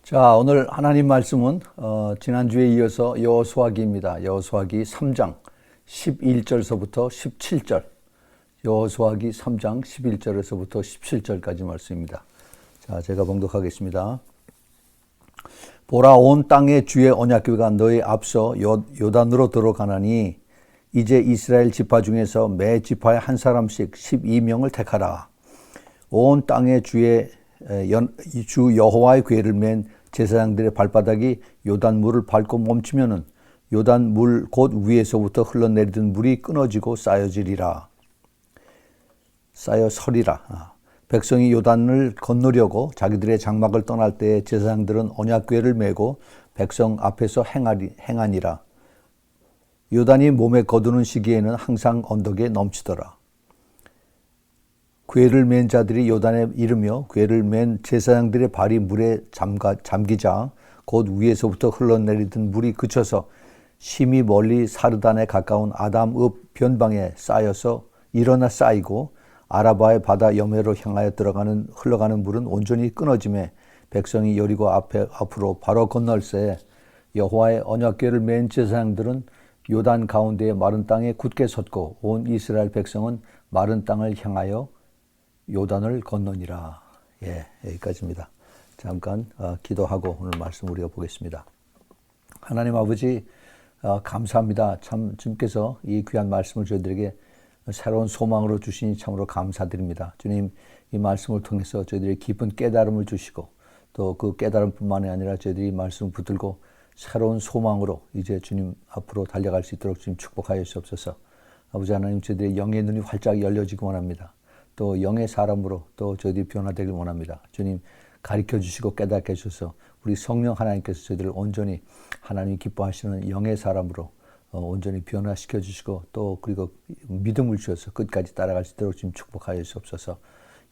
자, 오늘 하나님 말씀은 지난주에 이어서 여호수아기입니다. 여호수아기 3장 11절서부터 17절. 여호수아기 3장 11절에서부터 17절까지 말씀입니다. 자, 제가 봉독하겠습니다. 보라, 온 땅의 주의 언약궤가 너희 앞서 요단으로 들어가나니 이제 이스라엘 지파 중에서 매 지파에 한 사람씩 12명을 택하라. 온 땅의 주 여호와의 궤를 맨 제사장들의 발바닥이 요단물을 밟고 멈추면은 요단물 곧 위에서부터 흘러내리던 물이 끊어지고 쌓여서리라. 백성이 요단을 건너려고 자기들의 장막을 떠날 때 제사장들은 언약궤를 메고 백성 앞에서 행하니라. 요단이 몸에 거두는 시기에는 항상 언덕에 넘치더라. 궤를 맨 자들이 요단에 이르며 궤를 맨 제사장들의 발이 물에 잠기자 곧 위에서부터 흘러내리던 물이 그쳐서 심히 멀리 사르단에 가까운 아담읍 변방에 쌓여서 일어나 쌓이고 아라바의 바다 여매로 향하여 흘러가는 물은 온전히 끊어지매 백성이 여리고 앞으로 바로 건널새 여호와의 언약궤를 맨 제사장들은 요단 가운데의 마른 땅에 굳게 섰고 온 이스라엘 백성은 마른 땅을 향하여 요단을 건너니라. 여기까지입니다. 잠깐 기도하고 오늘 말씀 우리가 보겠습니다. 하나님 아버지, 감사합니다. 참 주님께서 이 귀한 말씀을 저희들에게 새로운 소망으로 주시니 참으로 감사드립니다. 주님, 이 말씀을 통해서 저희들이 깊은 깨달음을 주시고 또 그 깨달음뿐만이 아니라 저희들이 이 말씀을 붙들고 새로운 소망으로 이제 주님 앞으로 달려갈 수 있도록 주님 축복하여 주옵소서. 아버지 하나님, 저희들의 영의 눈이 활짝 열려지기 원합니다. 또 영의 사람으로 또 저희들이 변화되길 원합니다. 주님, 가르쳐 주시고 깨닫게 해주셔서 우리 성령 하나님께서 저희들을 온전히 하나님이 기뻐하시는 영의 사람으로 온전히 변화시켜 주시고 또 그리고 믿음을 주셔서 끝까지 따라갈 수 있도록 지금 축복하여 주옵소서.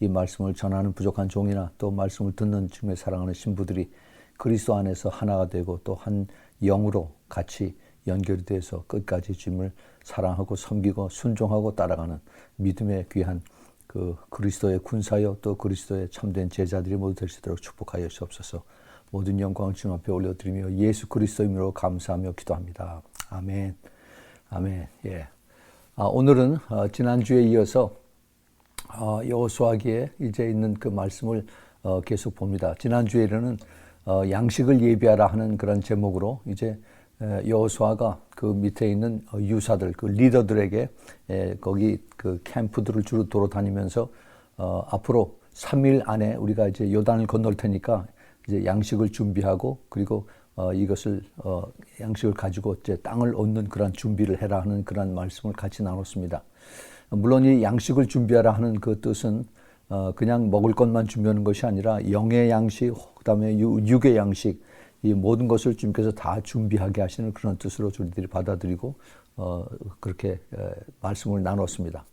이 말씀을 전하는 부족한 종이나 또 말씀을 듣는 주님의 사랑하는 신부들이 그리스도 안에서 하나가 되고 또 한 영으로 같이 연결이 돼서 끝까지 주님을 사랑하고 섬기고 순종하고 따라가는 믿음의 귀한 그 그리스도의 군사여 또 그리스도의 참된 제자들이 모두 될 수 있도록 축복하여 주옵소서. 모든 영광을 주님 앞에 올려드리며 예수 그리스도의 이름으로 감사하며 기도합니다. 아멘. 아멘. 오늘은 지난주에 이어서 여호수아기에 이제 있는 그 말씀을 계속 봅니다. 지난주에는 양식을 예비하라 하는 그런 제목으로 이제 여호수아가 그 밑에 있는 유사들, 그 리더들에게 거기 그 캠프들을 주로 돌아다니면서 앞으로 3일 안에 우리가 이제 요단을 건널 테니까 이제 양식을 준비하고 그리고 이것을 양식을 가지고 이제 땅을 얻는 그런 준비를 해라 하는 그런 말씀을 같이 나눴습니다. 물론 이 양식을 준비하라 하는 그 뜻은 그냥 먹을 것만 준비하는 것이 아니라 영의 양식, 그다음에 육의 양식, 이 모든 것을 주님께서 다 준비하게 하시는 그런 뜻으로 저희들이 받아들이고 그렇게 말씀을 나눴습니다.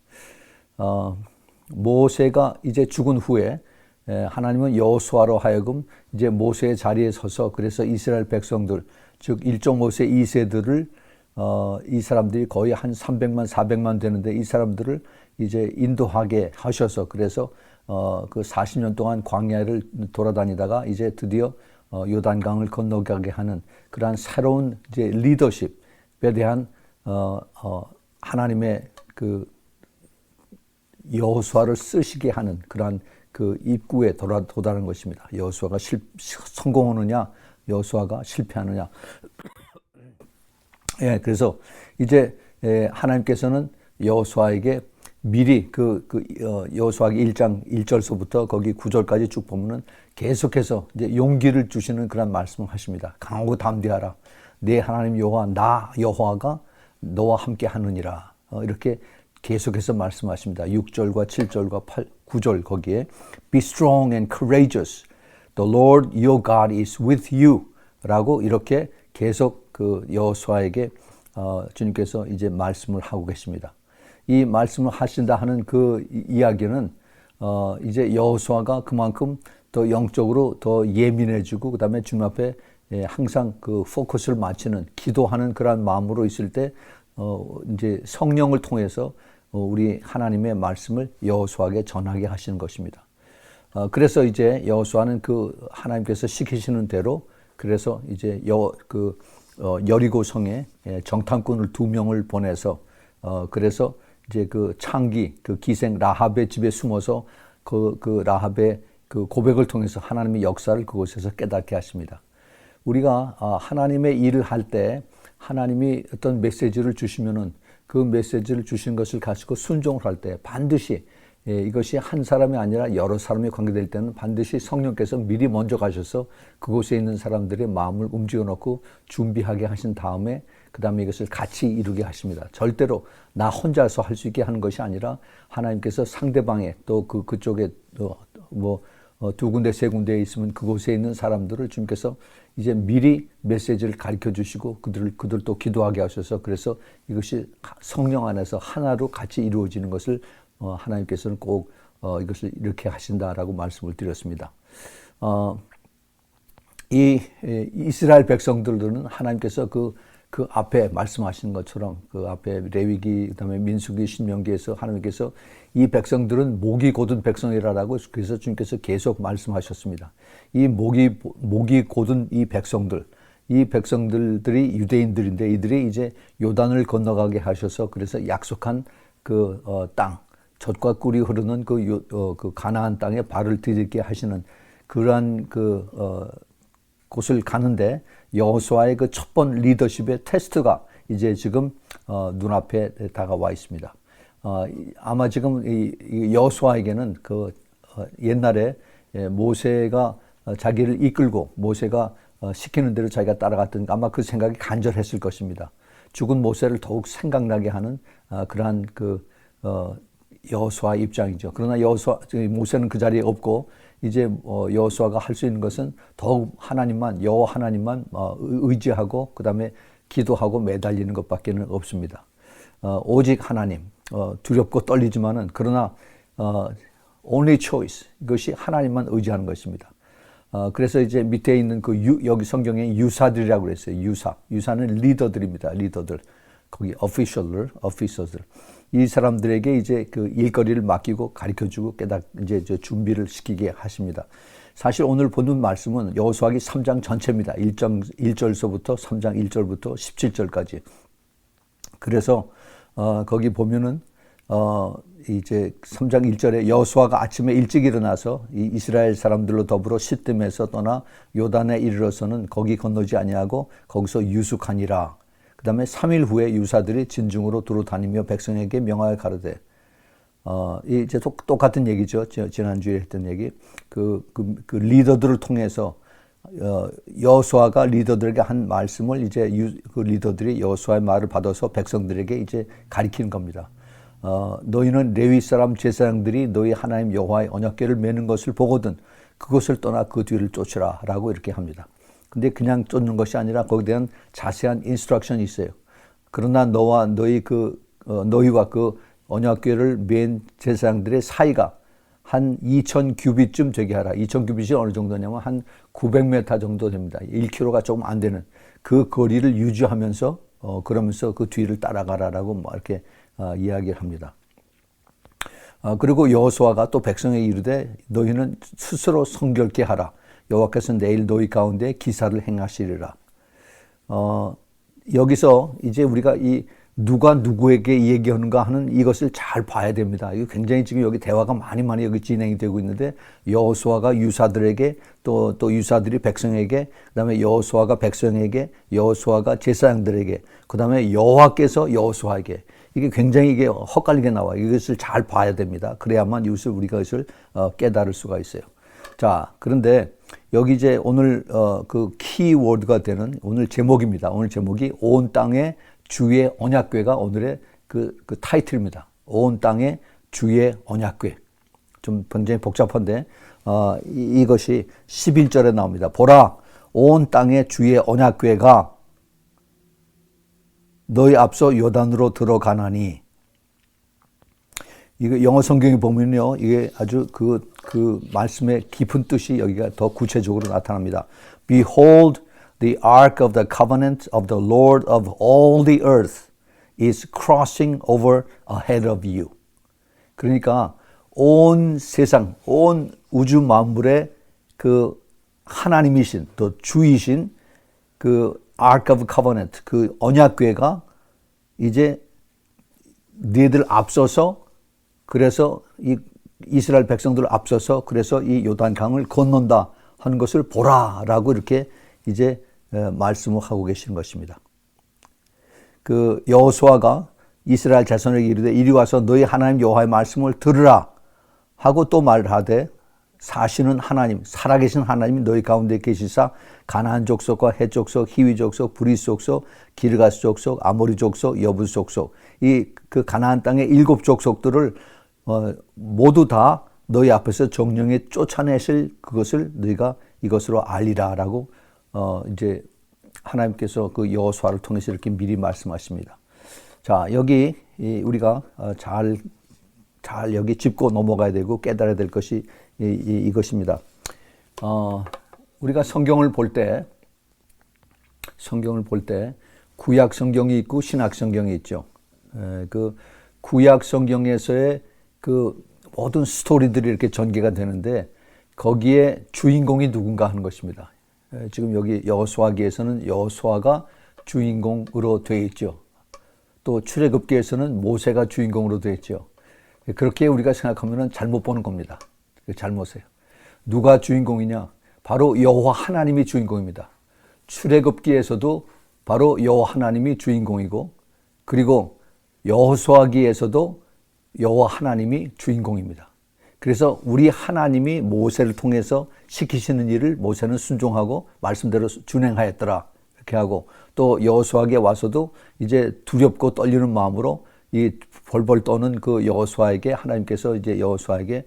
모세가 이제 죽은 후에 하나님은 여호수아로 하여금 이제 모세의 자리에 서서 그래서 이스라엘 백성들, 즉 1.5세 2세들을 이 사람들이 거의 한 300만 400만 되는데 이 사람들을 이제 인도하게 하셔서 그래서 그 40년 동안 광야를 돌아다니다가 이제 드디어 요단강을 건너가게 하는 그러한 새로운 이제 리더십에 대한 하나님의 그 여호수아를 쓰시게 하는 그러한 그 입구에 도달한 것입니다. 여호수아가 성공하느냐, 여호수아가 실패하느냐. 그래서 이제 하나님께서는 여호수아에게 미리 여호수아기 1장 1절서부터 거기 9절까지 쭉 보면은 계속해서 이제 용기를 주시는 그런 말씀을 하십니다. 강하고 담대하라. 내 하나님 여호와 나 여호와가 너와 함께 하느니라. 이렇게 계속해서 말씀하십니다. 6절과 7절과 9절 거기에 Be strong and courageous. The Lord your God is with you. 라고 이렇게 계속 그 여호수아에게 주님께서 이제 말씀을 하고 계십니다. 이 말씀을 하신다 하는 그 이야기는 이제 여호수아가 그만큼 더 영적으로 더 예민해지고 그다음에 주님 앞에 항상 그 포커스를 맞추는 기도하는 그런 마음으로 있을 때 이제 성령을 통해서 우리 하나님의 말씀을 여호수아에게 전하게 하시는 것입니다. 그래서 이제 여호수아는 그 하나님께서 시키시는 대로 그래서 이제 여리고 성에 정탐꾼을 2명을 보내서 그래서 이제 그 창기 그 기생 라합의 집에 숨어서 그 라합의 그 고백을 통해서 하나님의 역사를 그곳에서 깨닫게 하십니다. 우리가 하나님의 일을 할 때 하나님이 어떤 메시지를 주시면은 그 메시지를 주신 것을 가지고 순종을 할 때 반드시 이것이 한 사람이 아니라 여러 사람이 관계될 때는 반드시 성령께서 미리 먼저 가셔서 그곳에 있는 사람들의 마음을 움직여 놓고 준비하게 하신 다음에 그 다음에 이것을 같이 이루게 하십니다. 절대로 나 혼자서 할 수 있게 하는 것이 아니라 하나님께서 상대방에 또 그쪽에 두 군데 세 군데에 있으면 그곳에 있는 사람들을 주님께서 이제 미리 메시지를 가르쳐 주시고 그들도 기도하게 하셔서 그래서 이것이 성령 안에서 하나로 같이 이루어지는 것을 하나님께서는 꼭 이것을 이렇게 하신다라고 말씀을 드렸습니다. 이 이스라엘 백성들은 하나님께서 그 앞에 말씀하신 것처럼 그 앞에 레위기 그다음에 민수기 신명기에서 하나님께서 이 백성들은 목이 곧은 백성이라고 그래서 주님께서 계속 말씀하셨습니다. 이 목이 곧은 이 백성들이 유대인들인데 이들이 이제 요단을 건너가게 하셔서 그래서 약속한 그 땅 젖과 꿀이 흐르는 그 가나안 땅에 발을 디딜게 하시는 그러한 곳을 가는데 여호수아의 그 첫 번 리더십의 테스트가 이제 지금 눈앞에 다가와 있습니다. 아마 지금 이 여호수아에게는 옛날에 모세가 자기를 이끌고 모세가 시키는 대로 자기가 따라갔던 아마 그 생각이 간절했을 것입니다. 죽은 모세를 더욱 생각나게 하는 그러한 여호수아 입장이죠. 그러나 모세는 그 자리에 없고 이제 여호수아가 할 수 있는 것은 더욱 여호와 하나님만 의지하고 그다음에 기도하고 매달리는 것밖에는 없습니다. 오직 하나님 두렵고 떨리지만은 그러나 only choice 이것이 하나님만 의지하는 것입니다. 그래서 이제 밑에 있는 여기 성경에 유사들이라고 그랬어요. 유사는 리더들입니다. 리더들 거기 official들 이 사람들에게 이제 그 일거리를 맡기고 가르쳐주고 이제 준비를 시키게 하십니다. 사실 오늘 보는 말씀은 여호수아기 3장 전체입니다. 1절서부터 3장 1절부터 17절까지. 그래서 거기 보면은 이제 3장 1절에 여호수아가 아침에 일찍 일어나서 이 이스라엘 사람들로 더불어 시뜸에서 떠나 요단에 이르러서는 거기 건너지 아니하고 거기서 유숙하니라. 그 다음에 3일 후에 유사들이 진중으로 두루 다니며 백성에게 명하여 가르되 이제 똑같은 얘기죠. 지난주에 했던 얘기. 그 리더들을 통해서 여호수아가 리더들에게 한 말씀을 이제 그 리더들이 여호수아의 말을 받아서 백성들에게 이제 가리키는 겁니다. 너희는 레위 사람 제사장들이 너희 하나님 여호와의 언약궤를 메는 것을 보거든 그것을 떠나 그 뒤를 쫓으라라고 이렇게 합니다. 근데 그냥 쫓는 것이 아니라 거기에 대한 자세한 인스트럭션이 있어요. 그러나 너희와 그 언약궤를 맨 제사장들의 사이가 한 2,000 규빗쯤 되게 하라. 2,000 규빗이 어느 정도냐면 한 900m 정도 됩니다. 1km가 조금 안 되는 그 거리를 유지하면서 그러면서 그 뒤를 따라가라라고 이렇게 이야기를 합니다. 그리고 여호수아가 또 백성에게 이르되 너희는 스스로 성결케 하라. 여호와께서 내일 너희 가운데 기사를 행하시리라. 여기서 이제 우리가 누가 누구에게 얘기하는가 하는 이것을 잘 봐야 됩니다. 이거 굉장히 지금 여기 대화가 많이 여기 진행이 되고 있는데 여호수아가 유사들에게 또 유사들이 백성에게 그다음에 여호수아가 백성에게 여호수아가 제사장들에게 그다음에 여호와께서 여호수아에게 이게 굉장히 헛갈리게 나와요. 이것을 잘 봐야 됩니다. 그래야만 우리가 이것을 깨달을 수가 있어요. 자, 그런데 여기 이제 오늘 그 키워드가 되는 오늘 제목입니다. 오늘 제목이 온 땅의 주의 언약궤가 오늘의 그 타이틀입니다. 온 땅의 주의 언약궤. 좀 굉장히 복잡한데 이것이 11절에 나옵니다. 보라, 온 땅의 주의 언약궤가 너희 앞서 요단으로 들어가나니. 이거 영어 성경에 보면요, 이게 아주 그 말씀의 깊은 뜻이 여기가 더 구체적으로 나타납니다. Behold, the ark of the covenant of the Lord of all the earth is crossing over ahead of you. 그러니까 온 세상, 온 우주 만물의 그 하나님이신, 또 주이신 그 Ark of Covenant, 그 언약궤가 이제 너희들 앞서서, 그래서 이 이스라엘 백성들을 앞서서 그래서 이 요단강을 건넌다 하는 것을 보라라고 이렇게 이제 말씀을 하고 계시는 것입니다. 그 여호수아가 이스라엘 자손에게 이르되 이리 와서 너희 하나님 여호와의 말씀을 들으라 하고 또 말하되 사시는 하나님, 살아계신 하나님이 너희 가운데 계시사 가나안 족속과 헷 족속, 히위 족속, 브리스 족속, 기르가스 족속, 아모리 족속, 여부스 족속, 이 그 가나안 땅의 7 족속들을 모두 다 너희 앞에서 정령에 쫓아내실 그것을 너희가 이것으로 알리라라고 이제 하나님께서 그 여호수아를 통해서 이렇게 미리 말씀하십니다. 자, 여기 우리가 잘 여기 짚고 넘어가야 되고 깨달아야 될 것이 이것입니다. 우리가 성경을 볼 때 구약 성경이 있고 신약 성경이 있죠. 그 구약 성경에서의 그 모든 스토리들이 이렇게 전개가 되는데 거기에 주인공이 누군가 하는 것입니다. 지금 여기 여호수아기에서는 여호수아가 주인공으로 되어 있죠. 또 출애굽기에서는 모세가 주인공으로 되어 있죠. 그렇게 우리가 생각하면 잘못 보는 겁니다. 잘못이에요. 누가 주인공이냐? 바로 여호와 하나님이 주인공입니다. 출애굽기에서도 바로 여호와 하나님이 주인공이고, 그리고 여호수아기에서도 여호와 하나님이 주인공입니다. 그래서 우리 하나님이 모세를 통해서 시키시는 일을 모세는 순종하고 말씀대로 준행하였더라 이렇게 하고, 또 여호수아기에 와서도 이제 두렵고 떨리는 마음으로 이 벌벌 떠는 그 여호수아에게 하나님께서 이제 여호수아에게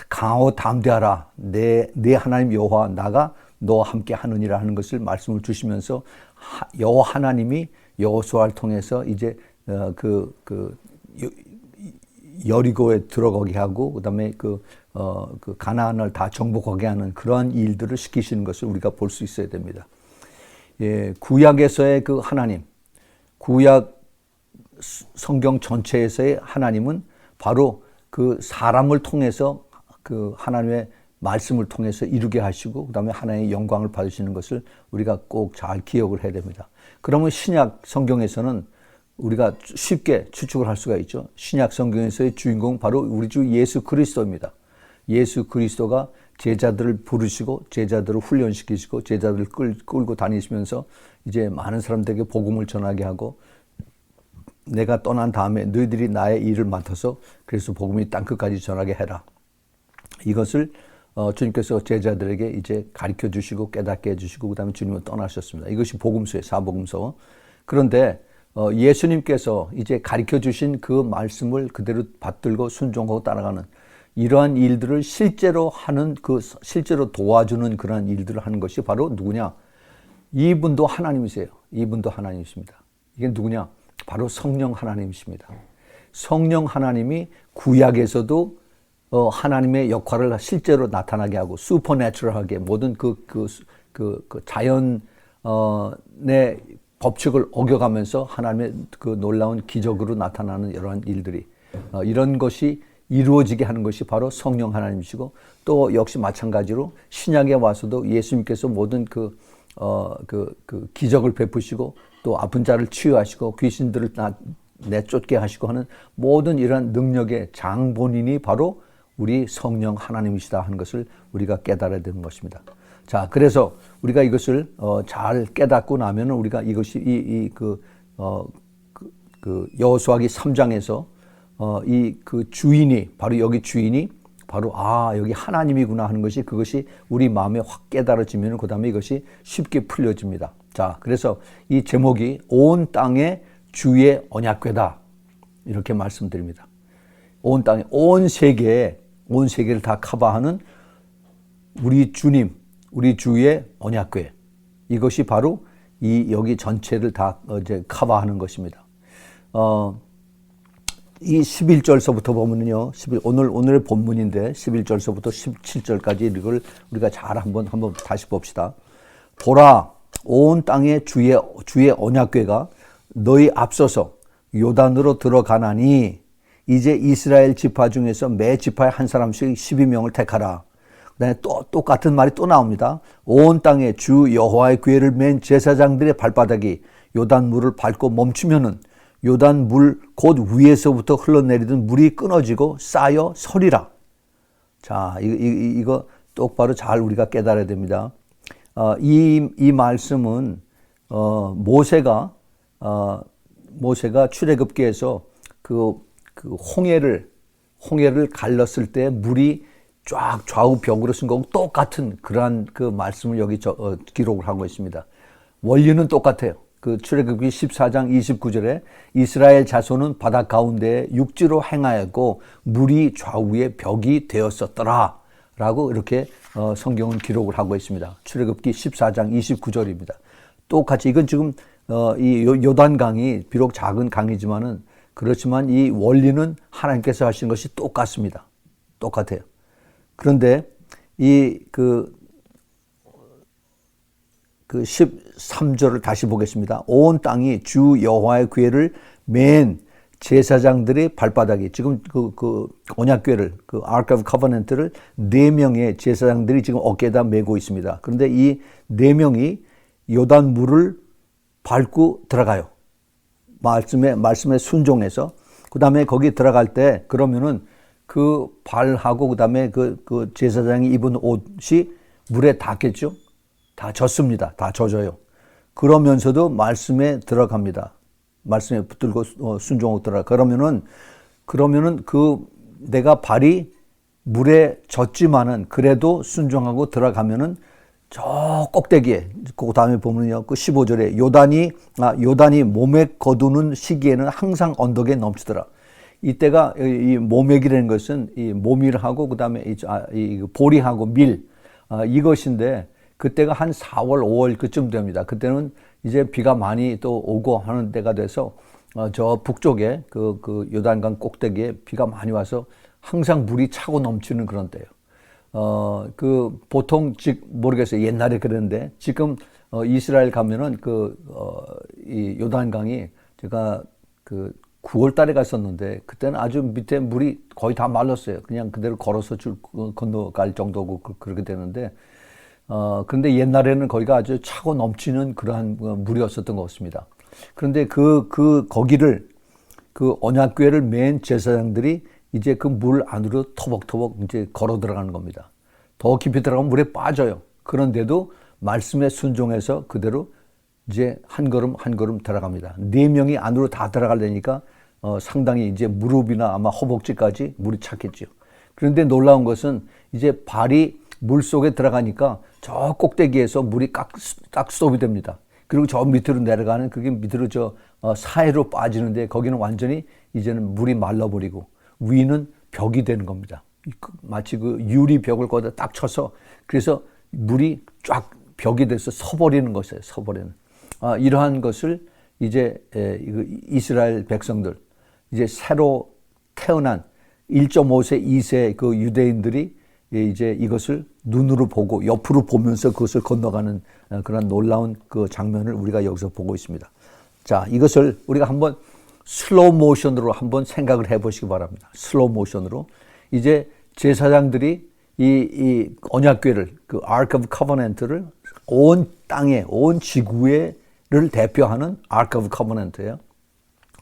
강하고 담대하라, 내 하나님 여호와 나가 너와 함께 하느니라 하는 것을 말씀을 주시면서 여호와 하나님이 여호수아를 통해서 이제 여리고에 들어가게 하고 그다음에 그 가나안을 다 정복하게 하는 그러한 일들을 시키시는 것을 우리가 볼 수 있어야 됩니다. 예, 구약에서의 그 하나님, 구약 성경 전체에서의 하나님은 바로 그 사람을 통해서 그 하나님의 말씀을 통해서 이루게 하시고 그다음에 하나님의 영광을 받으시는 것을 우리가 꼭 잘 기억을 해야 됩니다. 그러면 신약 성경에서는 우리가 쉽게 추측을 할 수가 있죠. 신약 성경에서의 주인공 바로 우리 주 예수 그리스도입니다. 예수 그리스도가 제자들을 부르시고 제자들을 훈련시키시고 제자들을 끌고 다니시면서 이제 많은 사람들에게 복음을 전하게 하고, 내가 떠난 다음에 너희들이 나의 일을 맡아서 그래서 복음이 땅끝까지 전하게 해라. 이것을 주님께서 제자들에게 이제 가르쳐 주시고 깨닫게 해주시고 그다음에 주님은 떠나셨습니다. 이것이 복음서의 사복음서. 그런데 예수님께서 이제 가르쳐 주신 그 말씀을 그대로 받들고 순종하고 따라가는 이러한 일들을 실제로 하는 실제로 도와주는 그런 일들을 하는 것이 바로 누구냐? 이분도 하나님이세요. 이분도 하나님이십니다. 이게 누구냐? 바로 성령 하나님이십니다. 성령 하나님이 구약에서도 하나님의 역할을 실제로 나타나게 하고 슈퍼내추럴하게 모든 자연의 법칙을 어겨가면서 하나님의 그 놀라운 기적으로 나타나는 이러한 일들이 이런 것이 이루어지게 하는 것이 바로 성령 하나님이시고, 또 역시 마찬가지로 신약에 와서도 예수님께서 모든 그 기적을 베푸시고 또 아픈 자를 치유하시고 귀신들을 내쫓게 하시고 하는 모든 이러한 능력의 장본인이 바로 우리 성령 하나님이시다 하는 것을 우리가 깨달아야 되는 것입니다. 자, 그래서 우리가 이것을 잘 깨닫고 나면은 우리가 이것이 여호수아기 3장에서 그 주인이 바로 여기 주인이 바로 여기 하나님이구나 하는 것이 그것이 우리 마음에 확 깨달아지면 그다음에 이것이 쉽게 풀려집니다. 자, 그래서 이 제목이 온 땅의 주의 언약궤다 이렇게 말씀드립니다. 온 땅에 온 세계를 다 커버하는 우리 주님, 우리 주의 언약궤, 이것이 바로 여기 전체를 다 이제 커버하는 것입니다. 이 11절서부터 보면요, 오늘의 본문인데 11절서부터 17절까지 이걸 우리가 잘 한번 다시 봅시다. 보라, 온 땅의 주의 언약궤가 너희 앞서서 요단으로 들어가나니 이제 이스라엘 지파 중에서 매 지파에 한 사람씩 12명을 택하라. 그다음에 또 똑같은 말이 또 나옵니다. 온 땅에 주 여호와의 궤를 맨 제사장들의 발바닥이 요단 물을 밟고 멈추면은 요단 물 곧 위에서부터 흘러내리던 물이 끊어지고 쌓여 서리라. 자, 이거 똑바로 잘 우리가 깨달아야 됩니다. 이 말씀은 모세가 출애굽기에서 그 홍해를 갈랐을 때 물이 쫙 좌우 벽으로 쓴 거고 똑같은 그러한 그 말씀을 여기 기록을 하고 있습니다. 원리는 똑같아요. 그 출애굽기 14장 29절에 이스라엘 자손은 바다 가운데 육지로 행하였고 물이 좌우에 벽이 되었었더라 라고 이렇게 성경은 기록을 하고 있습니다. 출애굽기 14장 29절입니다. 똑같이 이건 지금 이 요단강이 비록 작은 강이지만은 그렇지만 이 원리는 하나님께서 하신 것이 똑같습니다. 똑같아요. 그런데 그 13절을 다시 보겠습니다. 온 땅이 주 여호와의 궤를 맨 제사장들의 발바닥이 지금 그 언약궤를 그 Ark of Covenant를 4명의 제사장들이 지금 어깨에다 메고 있습니다. 그런데 이 4명이 요단 물을 밟고 들어가요. 말씀에 순종해서 그다음에 거기 들어갈 때 그러면은 그 발하고 그다음에 그 제사장이 입은 옷이 물에 닿겠죠. 다 젖습니다. 다 젖어요. 그러면서도 말씀에 들어갑니다. 말씀에 붙들고 순종하고 들어가. 그러면은 그 내가 발이 물에 젖지만은 그래도 순종하고 들어가면은 저 꼭대기에 그 다음에 보면요. 그 15절에 요단이 몸에 거두는 시기에는 항상 언덕에 넘치더라. 이때가 이 모맥이라는 것은 이 모밀하고 그다음에 이 보리하고 밀 이것인데 그때가 한 4월, 5월 그쯤 됩니다. 그때는 이제 비가 많이 또 오고 하는 때가 돼서 저 북쪽에 그 요단강 꼭대기에 비가 많이 와서 항상 물이 차고 넘치는 그런 때예요. 그 보통 모르겠어요. 옛날에 그랬는데 지금 이스라엘 가면은 이 요단강이 제가 그 9월 달에 갔었는데 그때는 아주 밑에 물이 거의 다 말랐어요. 그냥 그대로 걸어서 건너갈 정도고 그렇게 되는데 그런데 옛날에는 거기가 아주 차고 넘치는 그러한 물이었었던 것 같습니다. 그런데 거기를 그 언약궤를 맨 제사장들이 이제 그 물 안으로 터벅터벅 이제 걸어 들어가는 겁니다. 더 깊이 들어가면 물에 빠져요. 그런데도 말씀에 순종해서 그대로 이제 한 걸음 한 걸음 들어갑니다. 4명이 안으로 다 들어가려니까 상당히 이제 무릎이나 아마 허벅지까지 물이 찼겠죠. 그런데 놀라운 것은 이제 발이 물 속에 들어가니까 저 꼭대기에서 물이 딱 스톱이 됩니다. 그리고 저 밑으로 내려가는 그게 밑으로 사해로 빠지는데 거기는 완전히 이제는 물이 말라버리고 위는 벽이 되는 겁니다. 마치 그 유리벽을 거기다 딱 쳐서 그래서 물이 쫙 벽이 돼서 서버리는 것이에요. 서버리는. 이러한 것을 이제 이스라엘 백성들 이제 새로 태어난 1.5세, 2세 그 유대인들이 이제 이것을 눈으로 보고 옆으로 보면서 그것을 건너가는 그런 놀라운 그 장면을 우리가 여기서 보고 있습니다. 자, 이것을 우리가 한번 슬로우 모션으로 한번 생각을 해보시기 바랍니다. 슬로우 모션으로 이제 제사장들이 이 언약궤를 그 Ark of Covenant를 온 땅에 온 지구를 대표하는 Ark of Covenant예요.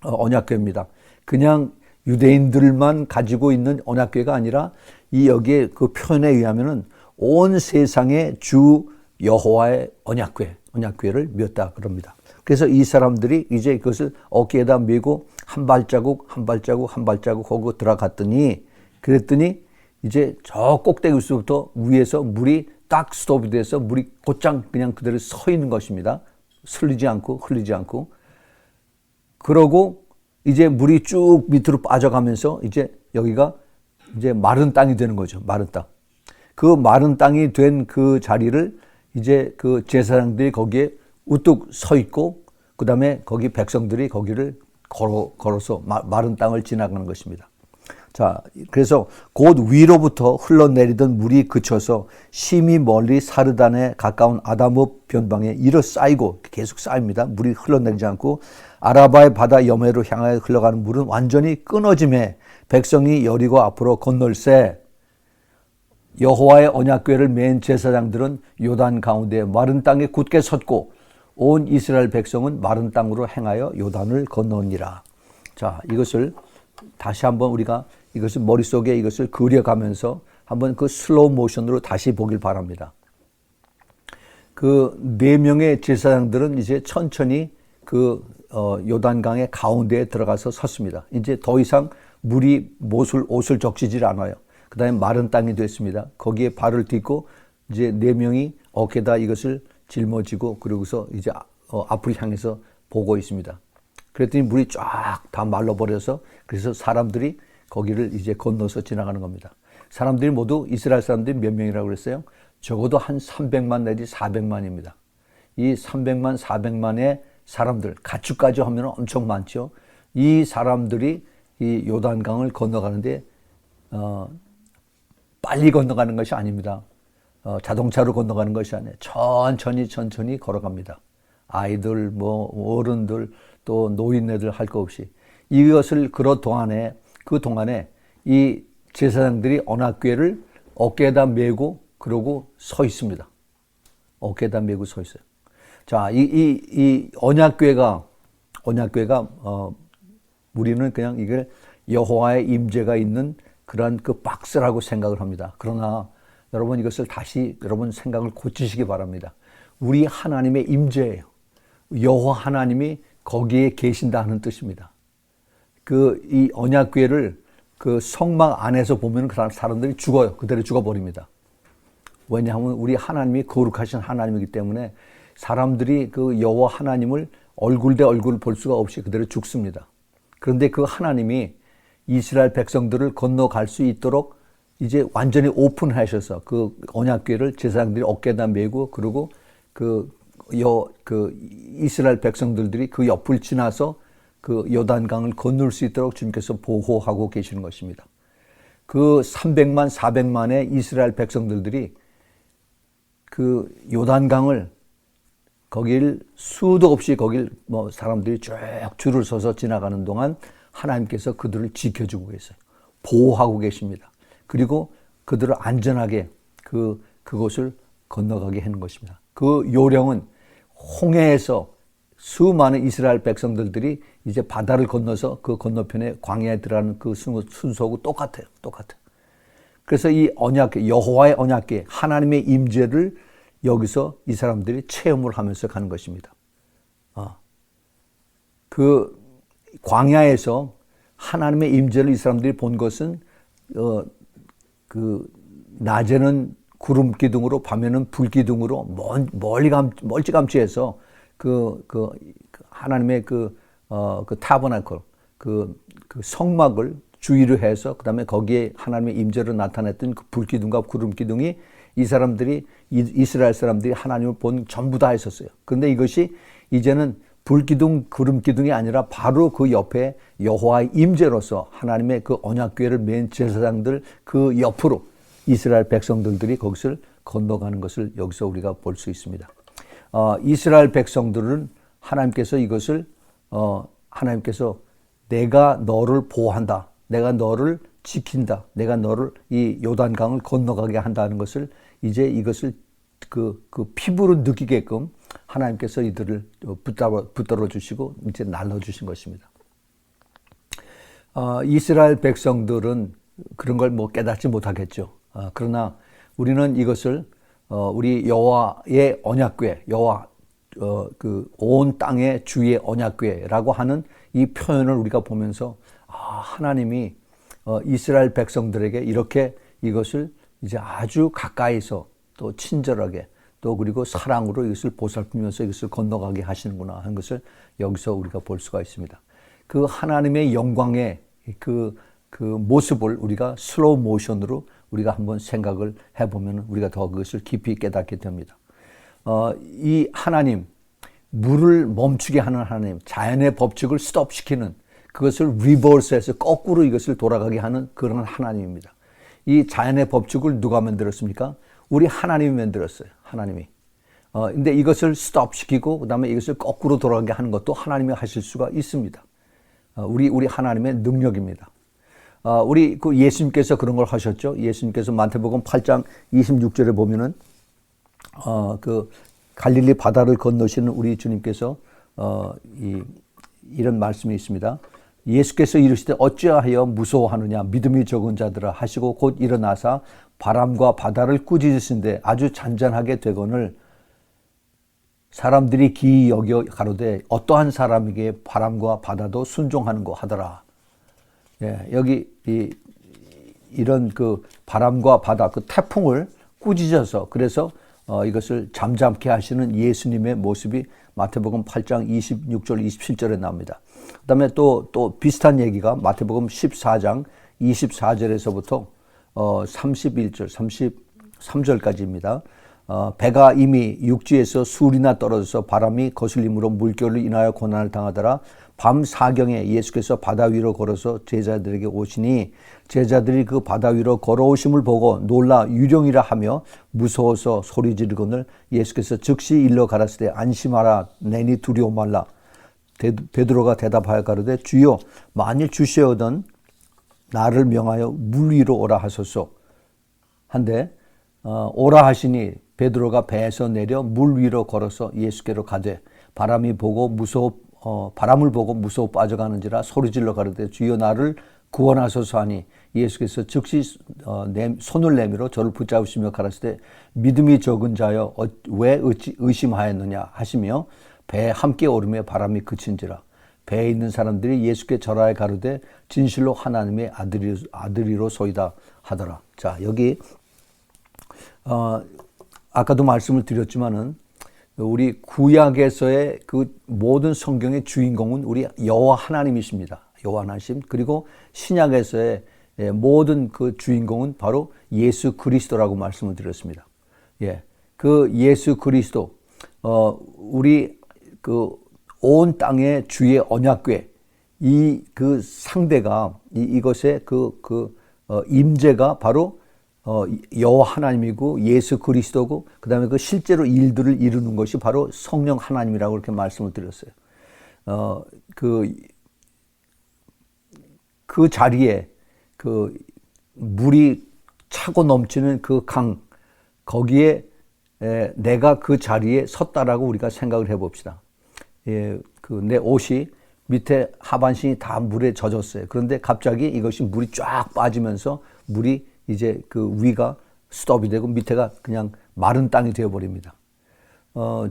언약궤입니다. 그냥 유대인들만 가지고 있는 언약궤가 아니라 여기에 그 표현에 의하면은 온 세상의 주 여호와의 언약궤를 메었다 그럽니다. 그래서 이 사람들이 이제 그것을 어깨에다 메고 한 발자국 하고 들어갔더니 그랬더니 이제 저 꼭대기에서부터 위에서 물이 딱 스톱이 돼서 물이 곧장 그냥 그대로 서 있는 것입니다. 흘리지 않고 그러고 이제 물이 쭉 밑으로 빠져가면서 이제 여기가 이제 마른 땅이 되는 거죠. 마른 땅. 그 마른 땅이 된 그 자리를 이제 그 제사장들이 거기에 우뚝 서 있고 그다음에 거기 백성들이 거기를 걸어서 마른 땅을 지나가는 것입니다. 자, 그래서 곧 위로부터 흘러내리던 물이 그쳐서 심히 멀리 사르단에 가까운 아담읍 변방에 이르 쌓이고 계속 쌓입니다. 물이 흘러내리지 않고 아라바의 바다 여매로 향하여 흘러가는 물은 완전히 끊어짐에 백성이 여리고 앞으로 건널새 여호와의 언약궤를 맨 제사장들은 요단 가운데 마른 땅에 굳게 섰고 온 이스라엘 백성은 마른 땅으로 행하여 요단을 건너니라. 자, 이것을 다시 한번 우리가 이것을 머릿속에 이것을 그려가면서 한번 그 슬로우 모션으로 다시 보길 바랍니다. 그 4명의 제사장들은 이제 천천히 그 요단강의 가운데에 들어가서 섰습니다. 이제 더 이상 물이 옷을 적시질 않아요. 그 다음에 마른 땅이 됐습니다. 거기에 발을 딛고 이제 4명이 어깨다 이것을 짊어지고 그러고서 이제 앞을 향해서 보고 있습니다. 그랬더니 물이 쫙 다 말라버려서 그래서 사람들이 거기를 이제 건너서 지나가는 겁니다. 사람들이 모두 이스라엘 사람들이 몇 명이라고 그랬어요? 적어도 한 300만 내지 400만입니다. 이 300만, 400만의 사람들, 가축까지 하면 엄청 많죠. 이 사람들이 이 요단강을 건너가는데 빨리 건너가는 것이 아닙니다. 자동차로 건너가는 것이 아니에요. 천천히 걸어갑니다. 아이들, 뭐 어른들, 또 노인네들 할 거 없이 이것을 그 동안에 이 제사장들이 언약궤를 어깨에다 메고 그러고 서 있습니다. 어깨에다 메고 서 있어요. 자, 이 언약궤가 우리는 그냥 이걸 여호와의 임재가 있는 그런 그 박스라고 생각을 합니다. 그러나 여러분 이것을 다시 여러분 생각을 고치시기 바랍니다. 우리 하나님의 임재예요. 여호와 하나님이 거기에 계신다 하는 뜻입니다. 이 언약궤를 그 성막 안에서 보면 그 사람들이 죽어요. 그대로 죽어버립니다. 왜냐하면 우리 하나님이 거룩하신 하나님이기 때문에 사람들이 그 여호와 하나님을 얼굴 대 얼굴 볼 수가 없이 그대로 죽습니다. 그런데 그 하나님이 이스라엘 백성들을 건너갈 수 있도록 이제 완전히 오픈하셔서 그 언약궤를 제사장들이 어깨에다 메고 그리고 이스라엘 백성들이 그 옆을 지나서 그 요단강을 건널 수 있도록 주님께서 보호하고 계시는 것입니다. 그 300만, 400만의 이스라엘 백성들이 그 요단강을 거길 수도 없이 거길 뭐 사람들이 쭉 줄을 서서 지나가는 동안 하나님께서 그들을 지켜주고 계세요. 보호하고 계십니다. 그리고 그들을 안전하게 그곳을 건너가게 하는 것입니다. 그 요령은 홍해에서 수많은 이스라엘 백성들이 이제 바다를 건너서 그 건너편에 광야에 들어가는 그 순서하고 똑같아요. 그래서 이 언약궤, 여호와의 언약궤, 하나님의 임재를 여기서 이 사람들이 체험을 하면서 가는 것입니다. 그 광야에서 하나님의 임재를 이 사람들이 본 것은 그 낮에는 구름 기둥으로 밤에는 불 기둥으로 멀찌감치해서 그 하나님의 그 타버나클 그 성막을 주의로 해서 그다음에 거기에 하나님의 임재로 나타냈던 그 불 기둥과 구름 기둥이 이 사람들이 이스라엘 사람들이 하나님을 본 전부 다 했었어요. 그런데 이것이 이제는 불기둥, 구름 기둥이 아니라 바로 그 옆에 여호와의 임재로서 하나님의 그 언약궤를 맨 제사장들 그 옆으로 이스라엘 백성들이 거기서 건너가는 것을 여기서 우리가 볼 수 있습니다. 이스라엘 백성들은 하나님께서 이것을 하나님께서 내가 너를 보호한다, 내가 너를 지킨다, 내가 너를 이 요단강을 건너가게 한다는 것을 이제 이것을 그 피부로 느끼게끔 하나님께서 이들을 붙들어 주시고 이제 날려 주신 것입니다. 이스라엘 백성들은 그런 걸 뭐 깨닫지 못하겠죠. 그러나 우리는 이것을 우리 여호와의 언약궤, 여호와 그 온 땅의 주의 언약궤라고 하는 이 표현을 우리가 보면서 하나님이 이스라엘 백성들에게 이렇게 이것을 이제 아주 가까이서 또 친절하게 또 그리고 사랑으로 이것을 보살피면서 이것을 건너가게 하시는구나 하는 것을 여기서 우리가 볼 수가 있습니다. 그 하나님의 영광의 그 모습을 우리가 슬로우 모션으로 우리가 한번 생각을 해보면 우리가 더 그것을 깊이 깨닫게 됩니다. 이 하나님, 물을 멈추게 하는 하나님, 자연의 법칙을 스톱시키는 그것을 리버스해서 거꾸로 이것을 돌아가게 하는 그런 하나님입니다. 이 자연의 법칙을 누가 만들었습니까? 우리 하나님이 만들었어요. 하나님이. 근데 이것을 스톱시키고 그다음에 이것을 거꾸로 돌아가게 하는 것도 하나님이 하실 수가 있습니다. 우리 하나님의 능력입니다. 우리 그 예수님께서 그런 걸 하셨죠. 예수님께서 마태복음 8장 26절에 보면은 그 갈릴리 바다를 건너시는 우리 주님께서 이런 말씀이 있습니다. 예수께서 이르시되 어찌하여 무서워하느냐 믿음이 적은 자들아 하시고 곧 일어나사 바람과 바다를 꾸짖으신데 아주 잔잔하게 되거늘 사람들이 기이 여겨 가로되 어떠한 사람에게 바람과 바다도 순종하는고 하더라. 예, 여기 이런 그 바람과 바다 그 태풍을 꾸짖어서 그래서 이것을 잠잠케 하시는 예수님의 모습이 마태복음 8장 26절 27절에 나옵니다. 그다음에 또 비슷한 얘기가 마태복음 14장 24절에서부터 31절 33절까지입니다. 배가 이미 육지에서 술이나 떨어져서 바람이 거슬림으로 물결을 인하여 고난을 당하더라. 밤 사경에 예수께서 바다 위로 걸어서 제자들에게 오시니 제자들이 그 바다 위로 걸어오심을 보고 놀라 유령이라 하며 무서워서 소리 지르거늘 예수께서 즉시 일러 가라사대 안심하라 내니 두려워 말라. 베드로가 대답하여 가로되 주여 만일 주시어던 나를 명하여 물 위로 오라 하소서 한데 오라 하시니 베드로가 배에서 내려 물 위로 걸어서 예수께로 가되 바람을 보고 무서워 빠져가는지라 소리질러 가로되 주여 나를 구원하소서 하니 예수께서 즉시 손을 내밀어 저를 붙잡으시며 가라사대 믿음이 적은 자여 왜 의심하였느냐 하시며 배에 함께 오르며 바람이 그친지라. 배에 있는 사람들이 예수께 절하여 가로되 진실로 하나님의 아들이로소이다 하더라. 자, 여기 아까도 말씀을 드렸지만은 우리 구약에서의 그 모든 성경의 주인공은 우리 여호와 하나님이십니다. 여호와 하나님. 그리고 신약에서의 모든 그 주인공은 바로 예수 그리스도라고 말씀을 드렸습니다. 예. 그 예수 그리스도 우리 그 온 땅의 주의 언약궤 이 그 상대가 이것의 임재가 바로 여호와 하나님이고 예수 그리스도고 그다음에 그 실제로 일들을 이루는 것이 바로 성령 하나님이라고 그렇게 말씀을 드렸어요. 그 자리에 그 물이 차고 넘치는 그 강 거기에 내가 그 자리에 섰다라고 우리가 생각을 해봅시다. 예, 그 내 옷이 밑에 하반신이 다 물에 젖었어요. 그런데 갑자기 이것이 물이 쫙 빠지면서 물이 이제 그 위가 스톱이 되고 밑에가 그냥 마른 땅이 되어버립니다.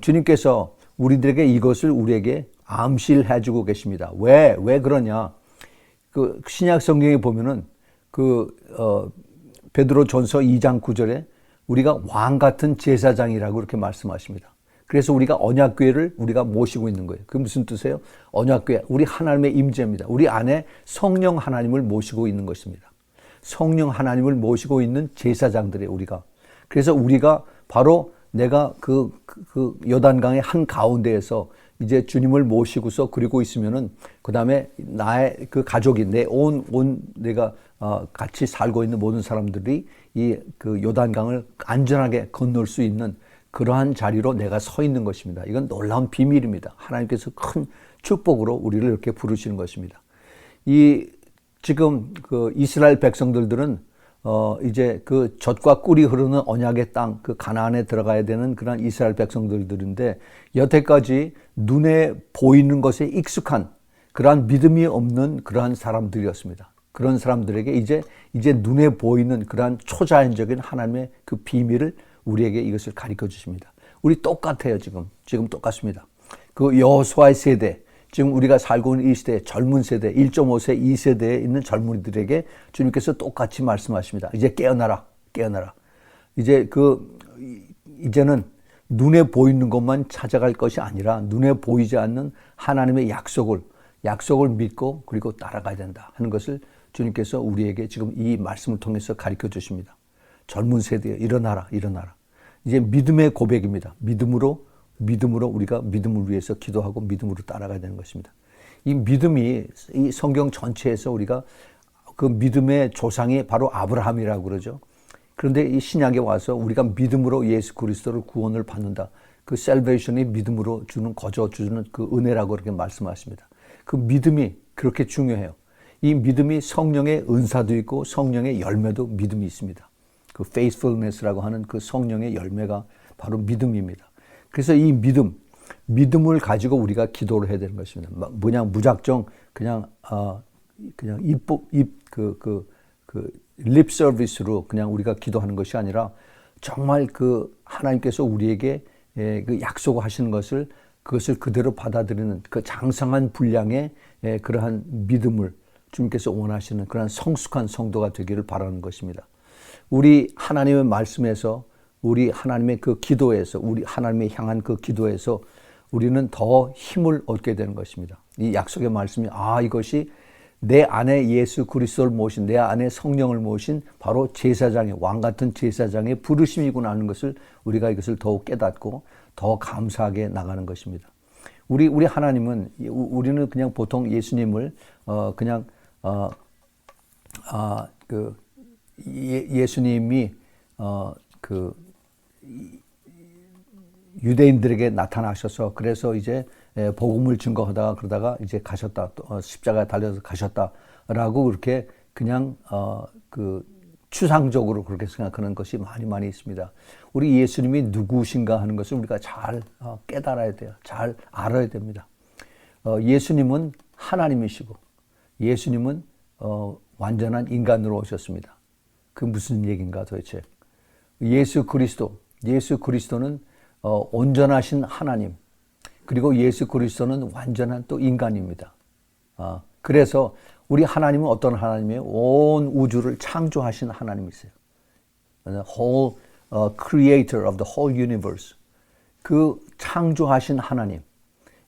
주님께서 우리들에게 이것을 우리에게 암시해 주고 계십니다. 왜 그러냐? 그 신약 성경에 보면은 베드로전서 2장 9절에 우리가 왕 같은 제사장이라고 이렇게 말씀하십니다. 그래서 우리가 언약궤를 우리가 모시고 있는 거예요. 그게 무슨 뜻이에요? 언약궤, 우리 하나님의 임재입니다. 우리 안에 성령 하나님을 모시고 있는 것입니다. 성령 하나님을 모시고 있는 제사장들이에요, 우리가. 그래서 우리가 바로 내가 그 요단강의 한 가운데에서 이제 주님을 모시고서 그리고 있으면은 그 다음에 나의 그 가족이 내가 같이 살고 있는 모든 사람들이 이 그 요단강을 안전하게 건널 수 있는 그러한 자리로 내가 서 있는 것입니다. 이건 놀라운 비밀입니다. 하나님께서 큰 축복으로 우리를 이렇게 부르시는 것입니다. 지금 그 이스라엘 백성들은 이제 그 젖과 꿀이 흐르는 언약의 땅, 그 가나안에 들어가야 되는 그런 이스라엘 백성들인데 여태까지 눈에 보이는 것에 익숙한 그러한 믿음이 없는 그러한 사람들이었습니다. 그런 사람들에게 이제 눈에 보이는 그러한 초자연적인 하나님의 그 비밀을 우리에게 이것을 가르쳐 주십니다. 우리 똑같아요, 지금 똑같습니다. 그 여호수아의 세대, 지금 우리가 살고 있는 이 시대, 젊은 세대, 1.5세, 2세대에 있는 젊은이들에게 주님께서 똑같이 말씀하십니다. 이제 깨어나라. 이제는 눈에 보이는 것만 찾아갈 것이 아니라 눈에 보이지 않는 하나님의 약속을 믿고 그리고 따라가야 된다 하는 것을 주님께서 우리에게 지금 이 말씀을 통해서 가르쳐 주십니다. 젊은 세대에 일어나라. 이제 믿음의 고백입니다. 믿음으로 우리가 믿음을 위해서 기도하고 믿음으로 따라가야 되는 것입니다. 이 믿음이 이 성경 전체에서 우리가 그 믿음의 조상이 바로 아브라함이라고 그러죠. 그런데 이 신약에 와서 우리가 믿음으로 예수 그리스도를 구원을 받는다. 그 셀베이션이 믿음으로 주는 그 은혜라고 그렇게 말씀하십니다. 그 믿음이 그렇게 중요해요. 이 믿음이 성령의 은사도 있고 성령의 열매도 믿음이 있습니다. 그 faithfulness라고 하는 그 성령의 열매가 바로 믿음입니다. 그래서 이 믿음을 가지고 우리가 기도를 해야 되는 것입니다. 그냥 무작정 그냥 립 서비스로 그냥 우리가 기도하는 것이 아니라 정말 그 하나님께서 우리에게 그 약속하시는 것을 그것을 그대로 받아들이는 그 장성한 분량의 그러한 믿음을 주님께서 원하시는 그러한 성숙한 성도가 되기를 바라는 것입니다. 우리 하나님의 말씀에서 우리 하나님의 그 기도에서 우리 하나님의 향한 그 기도에서 우리는 더 힘을 얻게 되는 것입니다. 이 약속의 말씀이 이것이 내 안에 예수 그리스도를 모신 내 안에 성령을 모신 바로 제사장의 왕 같은 제사장의 부르심이구나 하는 것을 우리가 이것을 더욱 깨닫고 더 감사하게 나가는 것입니다. 우리 하나님은 우리는 그냥 보통 예수님을 예수님이 유대인들에게 나타나셔서 그래서 이제 복음을 증거하다가 그러다가 이제 가셨다. 십자가에 달려서 가셨다라고 그렇게 그냥 추상적으로 그렇게 생각하는 것이 많이 있습니다. 우리 예수님이 누구신가 하는 것을 우리가 잘 깨달아야 돼요. 잘 알아야 됩니다. 예수님은 하나님이시고 예수님은 완전한 인간으로 오셨습니다. 그 무슨 얘기인가 도대체. 예수 그리스도는 온전하신 하나님, 그리고 예수 그리스도는 완전한 또 인간입니다. 그래서 우리 하나님은 어떤 하나님이에요? 온 우주를 창조하신 하나님이세요. Whole creator of the whole universe. 그 창조하신 하나님,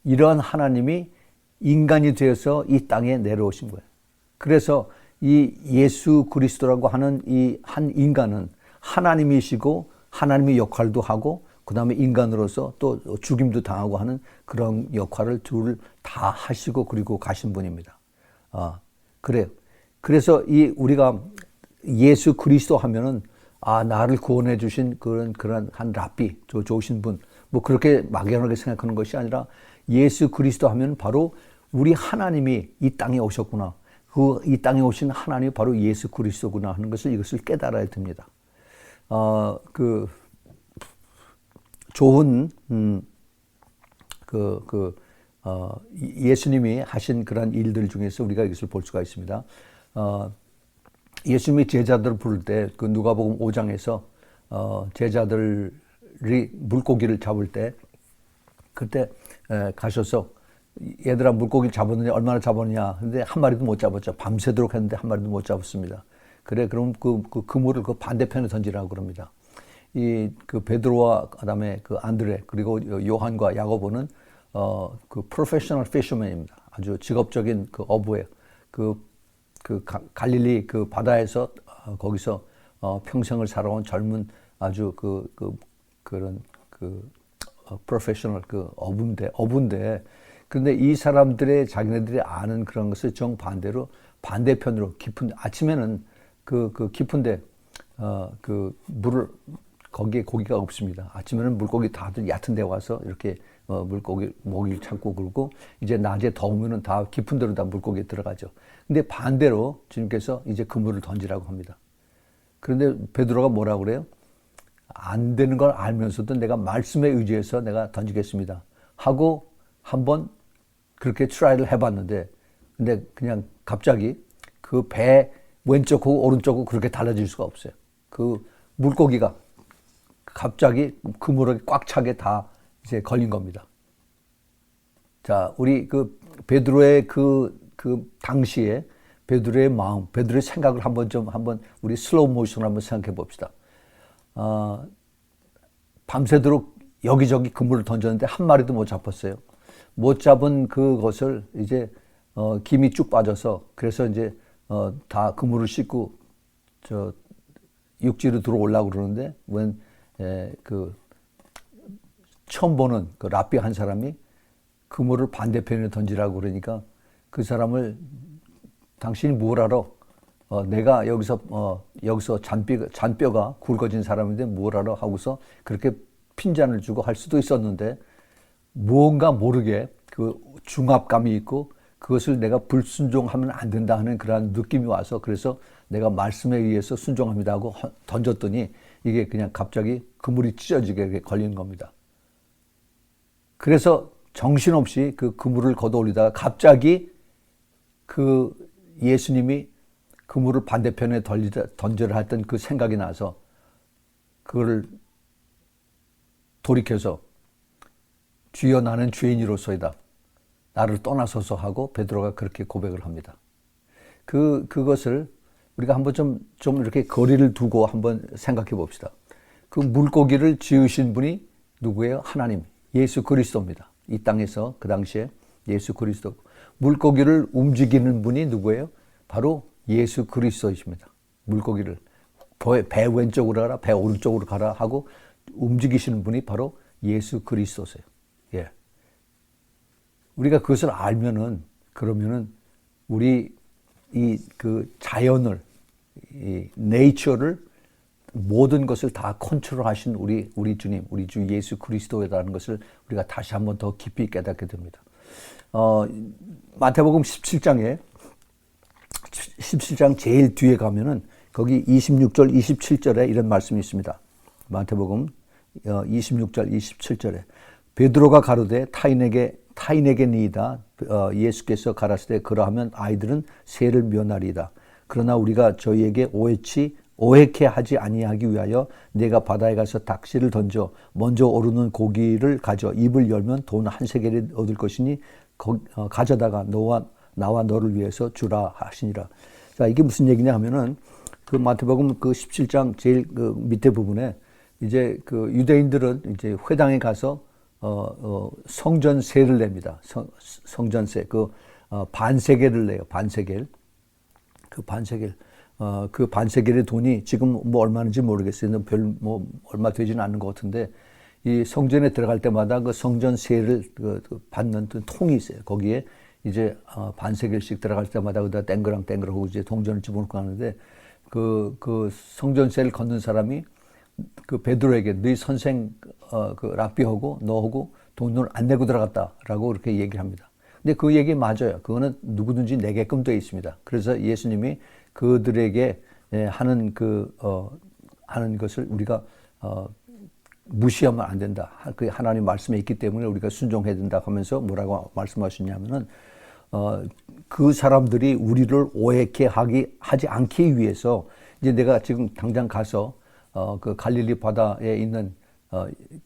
이러한 하나님이 인간이 되어서 이 땅에 내려오신 거예요. 그래서 이 예수 그리스도라고 하는 이 한 인간은 하나님이시고 하나님의 역할도 하고 그 다음에 인간으로서 또 죽임도 당하고 하는 그런 역할을 둘 다 하시고 그리고 가신 분입니다. 그래요. 그래서 우리가 예수 그리스도 하면은 나를 구원해 주신 그런 한 랍비, 좋으신 분, 뭐 그렇게 막연하게 생각하는 것이 아니라 예수 그리스도 하면 바로 우리 하나님이 이 땅에 오셨구나. 이 땅에 오신 하나님이 바로 예수 그리스도구나 하는 것을 이것을 깨달아야 됩니다. 좋은 예수님이 하신 그런 일들 중에서 우리가 이것을 볼 수가 있습니다. 예수님이 제자들을 부를 때 그 누가복음 5장에서 제자들이 물고기를 잡을 때 그때 가셔서 얘들아 물고기를 잡았느냐 얼마나 잡았느냐 근데 한 마리도 못 잡았죠. 밤새도록 했는데 한 마리도 못 잡았습니다. 그래 그럼 그 그물을 그 반대편에 던지라고 그럽니다. 그 베드로와 그다음에 그 안드레 그리고 요한과 야고보는 그 프로페셔널 피셔맨입니다. 아주 직업적인 그 어부예요. 그 갈릴리 그 바다에서 거기서 평생을 살아온 젊은 아주 그런 프로페셔널 그 어부인데 그런데 이 사람들의 자기네들이 아는 그런 것을 정반대로 반대편으로 깊은 아침에는 그 깊은데 그 물을 거기에 고기가 없습니다. 아침에는 물고기 다들 얕은 데 와서 이렇게 먹이를 찾고 그러고 이제 낮에 더우면은 다 깊은 데로 다 물고기 들어가죠. 근데 반대로 주님께서 이제 그물을 던지라고 합니다. 그런데 베드로가 뭐라고 그래요? 안 되는 걸 알면서도 내가 말씀에 의지해서 내가 던지겠습니다. 하고 한번 그렇게 트라이를 해봤는데 근데 그냥 갑자기 그 배 왼쪽하고 오른쪽하고 그렇게 달라질 수가 없어요. 그 물고기가 갑자기 그물에 꽉 차게 다 이제 걸린 겁니다. 자, 우리 그 베드로의 그 당시에 베드로의 마음, 베드로의 생각을 한번 우리 슬로우 모션으로 한번 생각해 봅시다. 밤새도록 여기저기 그물을 던졌는데 한 마리도 못 잡았어요. 못 잡은 그것을 이제 김이 쭉 빠져서 그래서 이제 다 그물을 싣고 육지로 들어오려고 그러는데 처음 보는 그 랍비 한 사람이 그물을 반대편에 던지라고 그러니까 그 사람을 당신이 뭘 알아? 내가 여기서 잔뼈가 굵어진 사람인데 뭘 알아? 하고서 그렇게 핀잔을 주고 할 수도 있었는데 무언가 모르게 그 중압감이 있고 그것을 내가 불순종하면 안 된다 하는 그러한 느낌이 와서 그래서 내가 말씀에 의해서 순종합니다 하고 던졌더니 이게 그냥 갑자기 그물이 찢어지게 걸리는 겁니다. 그래서 정신없이 그 그물을 걷어 올리다가 갑자기 그 예수님이 그물을 반대편에 던져라 했던 그 생각이 나서 그거를 돌이켜서 주여 나는 죄인이로소이다. 나를 떠나소서 하고 베드로가 그렇게 고백을 합니다. 그것을 우리가 한번 좀 이렇게 거리를 두고 한번 생각해 봅시다. 그 물고기를 지으신 분이 누구예요? 하나님, 예수 그리스도입니다. 이 땅에서 그 당시에 예수 그리스도. 물고기를 움직이는 분이 누구예요? 바로 예수 그리스도이십니다. 물고기를 배 왼쪽으로 가라, 배 오른쪽으로 가라 하고 움직이시는 분이 바로 예수 그리스도세요. 예. 우리가 그것을 알면은 그러면은 우리 그 자연을 이 네이처를 모든 것을 다 컨트롤하신 우리 주님, 우리 주 예수 그리스도라는 것을 우리가 다시 한번 더 깊이 깨닫게 됩니다. 마태복음 17장 제일 뒤에 가면은 거기 26절, 27절에 이런 말씀이 있습니다. 마태복음 26절, 27절에 베드로가 가로되 타인에게니이다. 예수께서 가라사대 그러하면 아이들은 세를 면하리이다. 그러나 우리가 저희에게 오해케 하지 아니하기 위하여 내가 바다에 가서 낚시를 던져 먼저 오르는 고기를 가져 입을 열면 돈 한 세겔을 얻을 것이니 가져다가 나와 너를 위해서 주라 하시니라. 자, 이게 무슨 얘기냐 하면은 그 마태복음 그 17장 제일 그 밑에 부분에 이제 그 유대인들은 이제 회당에 가서 성전세를 냅니다. 성전세 반세겔을 내요. 반세겔. 그 반세겔의 돈이 지금 뭐 얼마인지 모르겠어요. 얼마 되지는 않는 것 같은데 이 성전에 들어갈 때마다 그 성전세를 받는 통이 있어요. 거기에 이제 반세겔씩 들어갈 때마다 그다 땡그랑하고 이제 동전을 집어넣고 하는데 그 성전세를 걷는 사람이 그 베드로에게 너희 선생 그 랍비하고 너하고 돈을 안 내고 들어갔다라고 그렇게 얘기를 합니다. 근데 그 얘기 맞아요. 그거는 누구든지 내게끔 되어 있습니다. 그래서 예수님이 그들에게 하는 하는 것을 우리가 무시하면 안 된다. 그 하나님 말씀에 있기 때문에 우리가 순종해야 된다 하면서 뭐라고 말씀하셨냐면은 그 사람들이 우리를 오해케 하지 않기 위해서 이제 내가 지금 당장 가서 그 갈릴리 바다에 있는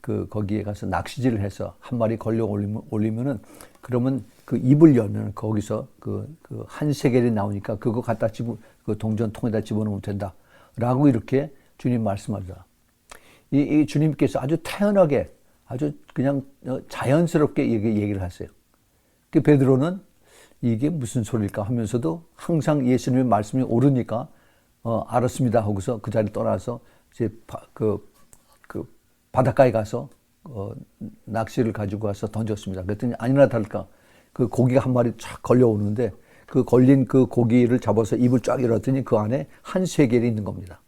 거기에 가서 낚시질을 해서 한 마리 걸려 올리면은 그러면 그 입을 열면 거기서 그 한 세겔이 나오니까 그거 갖다 그 동전통에다 집어넣으면 된다라고 이렇게 주님 말씀하자. 이 주님께서 아주 태연하게 아주 그냥 자연스럽게 얘기를 하세요. 그 베드로는 이게 무슨 소리일까 하면서도 항상 예수님의 말씀이 옳으니까 알았습니다 하고서 그 자리 떠나서 이제 그 바닷가에 가서 낚시를 가지고 와서 던졌습니다. 그랬더니 아니나 다를까 그 고기가 한 마리 쫙 걸려오는데 그 걸린 그 고기를 잡아서 입을 쫙 열었더니 그 안에 한 세겔이 있는 겁니다.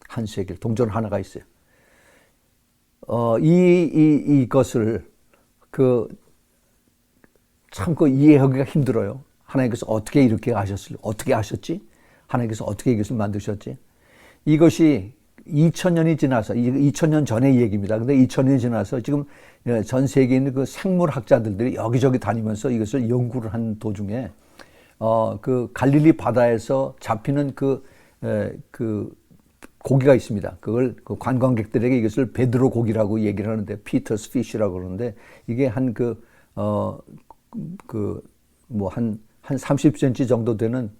한 세겔 동전 하나가 있어요. 이것을 참 이해하기가 힘들어요. 하나님께서 어떻게 이렇게 어떻게 하셨지? 하나님께서 어떻게 이것을 만드셨지? 이것이 2000년이 지나서 2000년 전의 얘기입니다. 근데 2000년이 지나서 지금 전 세계에 있는 그 생물학자들이 여기저기 다니면서 이것을 연구를 한 도중에 그 갈릴리 바다에서 잡히는 그 고기가 있습니다. 그걸 그 관광객들에게 이것을 베드로 고기라고 얘기를 하는데 피터스 피쉬라고 그러는데 이게 한 30cm 정도 되는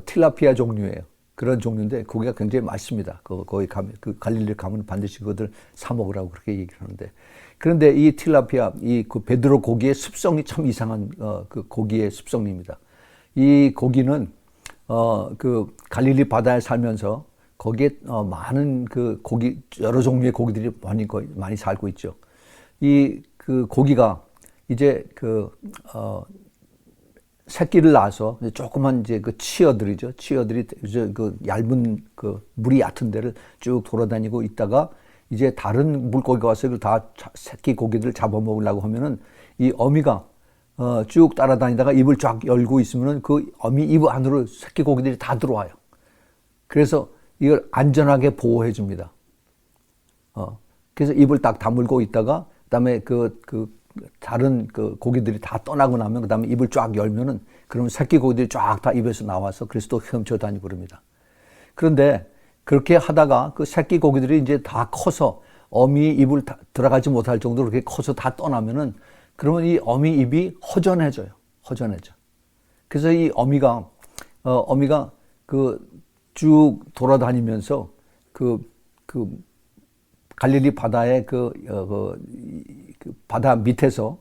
틸라피아 종류예요. 그런 종류인데 고기가 굉장히 맛있습니다. 거기 가면 그 갈릴리 가면 반드시 그것들 사 먹으라고 그렇게 얘기를 하는데 그런데 이 틸라피아 그 베드로 고기의 습성이 참 이상한 그 고기의 습성입니다. 이 고기는 그 갈릴리 바다에 살면서 거기에 많은 그 고기 여러 종류의 고기들이 많이 살고 있죠. 그 고기가 이제 새끼를 낳아서 조그만 이제 그 치어들이죠. 치어들이 그 얇은 그 물이 얕은 데를 쭉 돌아다니고 있다가 이제 다른 물고기가 와서 이걸 다 새끼 고기들 잡아먹으려고 하면은 이 어미가 쭉 따라다니다가 입을 쫙 열고 있으면은 그 어미 입 안으로 새끼 고기들이 다 들어와요. 그래서 이걸 안전하게 보호해 줍니다. 그래서 입을 딱 다물고 있다가 그다음에 다른 그 고기들이 다 떠나고 나면 그다음에 입을 쫙 열면은 그러면 새끼 고기들이 쫙 다 입에서 나와서 그래서 또 헤엄쳐 다니고 그럽니다. 그런데 그렇게 하다가 그 새끼 고기들이 이제 다 커서 어미 입을 들어가지 못할 정도로 그렇게 커서 다 떠나면은 그러면 이 어미 입이 허전해져요. 허전해져. 그래서 이 어미가 그 쭉 돌아다니면서 그 갈릴리 바다의 그 바다 밑에서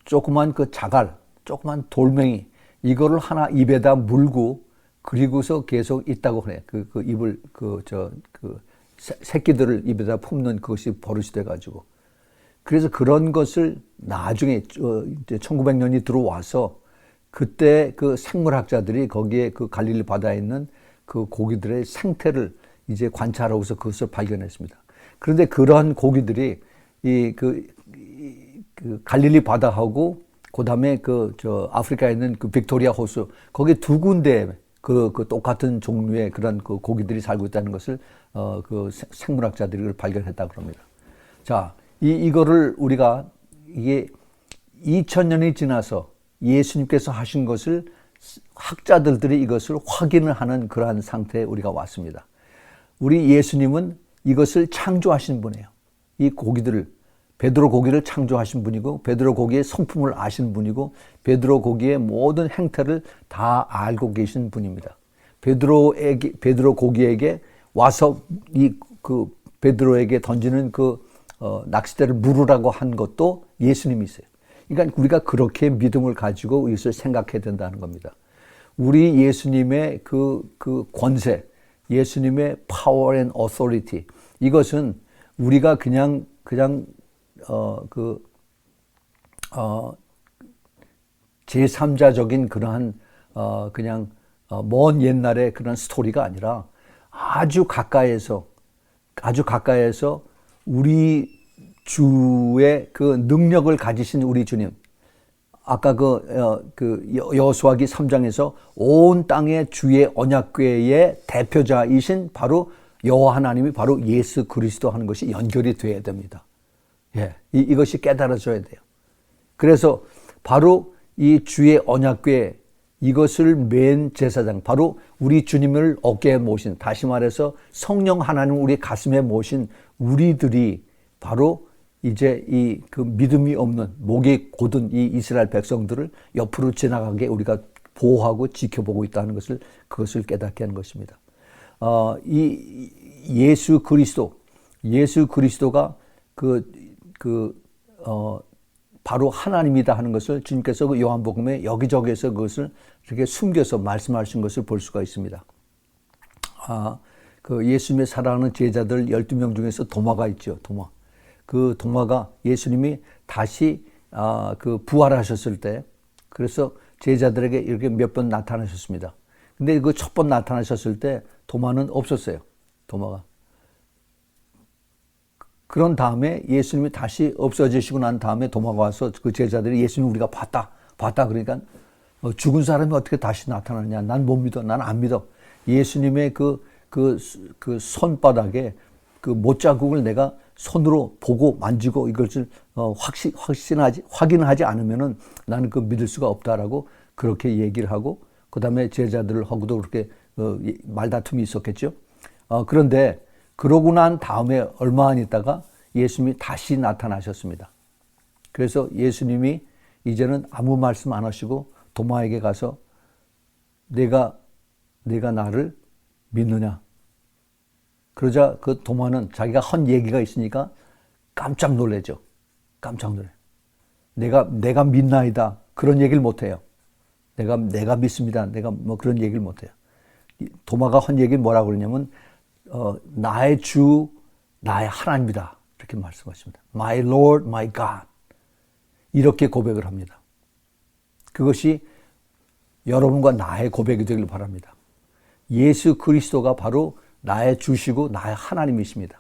조그만 그 자갈, 조그만 돌멩이 이거를 하나 입에다 물고 그리고서 계속 있다고 그래. 그 입을 새끼들을 입에다 품는 그것이 버릇이 돼가지고. 그래서 그런 것을 나중에 이제 1900년이 들어와서 그때 그 생물학자들이 거기에 그 갈릴리 바다에 있는 그 고기들의 생태를 이제 관찰하고서 그것을 발견했습니다. 그런데 그러한 고기들이 그 갈릴리 바다하고 그다음에 아프리카에 있는 그 빅토리아 호수 거기 두 군데에 그 똑같은 종류의 그런 그 고기들이 살고 있다는 것을 그 생물학자들이 발견했다고 합니다. 자, 이거를 우리가 이게 2000년이 지나서 예수님께서 하신 것을 학자들이 이것을 확인을 하는 그러한 상태에 우리가 왔습니다. 우리 예수님은 이것을 창조하신 분이에요. 이 고기들을 베드로 고기를 창조하신 분이고 베드로 고기의 성품을 아신 분이고 베드로 고기의 모든 행태를 다 알고 계신 분입니다. 베드로 고기에게 와서 베드로에게 던지는 낚싯대를 물으라고 한 것도 예수님이세요. 그러니까 우리가 그렇게 믿음을 가지고 이것을 생각해야 된다는 겁니다. 우리 예수님의 그 권세, 예수님의 power and authority 이것은 우리가 그냥 제3자적인 그러한 먼 옛날의 그런 스토리가 아니라 아주 가까이에서 우리 주의 그 능력을 가지신 우리 주님. 아까 여호수아기 3장에서 온 땅의 주의 언약궤의 대표자이신 바로 여호와 하나님이 바로 예수 그리스도 하는 것이 연결이 돼야 됩니다. 예, 이것이 깨달아져야 돼요. 그래서 바로 이 주의 언약궤 이것을 맨 제사장 바로 우리 주님을 어깨에 모신 다시 말해서 성령 하나님 우리 가슴에 모신 우리들이 바로 이제 그 믿음이 없는 목이 곧은 이 이스라엘 백성들을 옆으로 지나가게 우리가 보호하고 지켜보고 있다는 그것을 깨닫게 하는 것입니다. 이 예수 그리스도가 바로 하나님이다 하는 것을 주님께서 그 요한복음에 여기저기에서 그것을 이렇게 숨겨서 말씀하신 것을 볼 수가 있습니다. 예수님의 사랑하는 제자들 12명 중에서 도마가 있죠. 그 도마가 예수님이 다시 부활하셨을 때 그래서 제자들에게 이렇게 몇 번 나타나셨습니다. 근데 그 첫 번 나타나셨을 때 도마는 없었어요. 도마가. 그런 다음에 예수님이 다시 없어지시고 난 다음에 도마가 와서 그 제자들이 예수님 우리가 봤다 그러니까 죽은 사람이 어떻게 다시 나타나느냐 난 못 믿어 난 안 믿어 예수님의 그 손바닥에 그 못자국을 내가 손으로 보고 만지고 이것을 확인하지 않으면은 나는 믿을 수가 없다라고 그렇게 얘기를 하고 그 다음에 제자들하고도 그렇게 말다툼이 있었겠죠. 그런데 그러고 난 다음에 얼마 안 있다가 예수님이 다시 나타나셨습니다. 그래서 예수님이 이제는 아무 말씀 안 하시고 도마에게 가서 내가 나를 믿느냐. 그러자 그 도마는 자기가 한 얘기가 있으니까 깜짝 놀래죠. 깜짝 놀래. 내가 믿나이다. 그런 얘기를 못 해요. 내가 믿습니다. 내가 그런 얘기를 못 해요. 도마가 한 얘기를 뭐라고 그러냐면 나의 주, 나의 하나님이다. 이렇게 말씀하십니다. My Lord, my God. 이렇게 고백을 합니다. 그것이 여러분과 나의 고백이 되길 바랍니다. 예수 그리스도가 바로 나의 주시고 나의 하나님이십니다.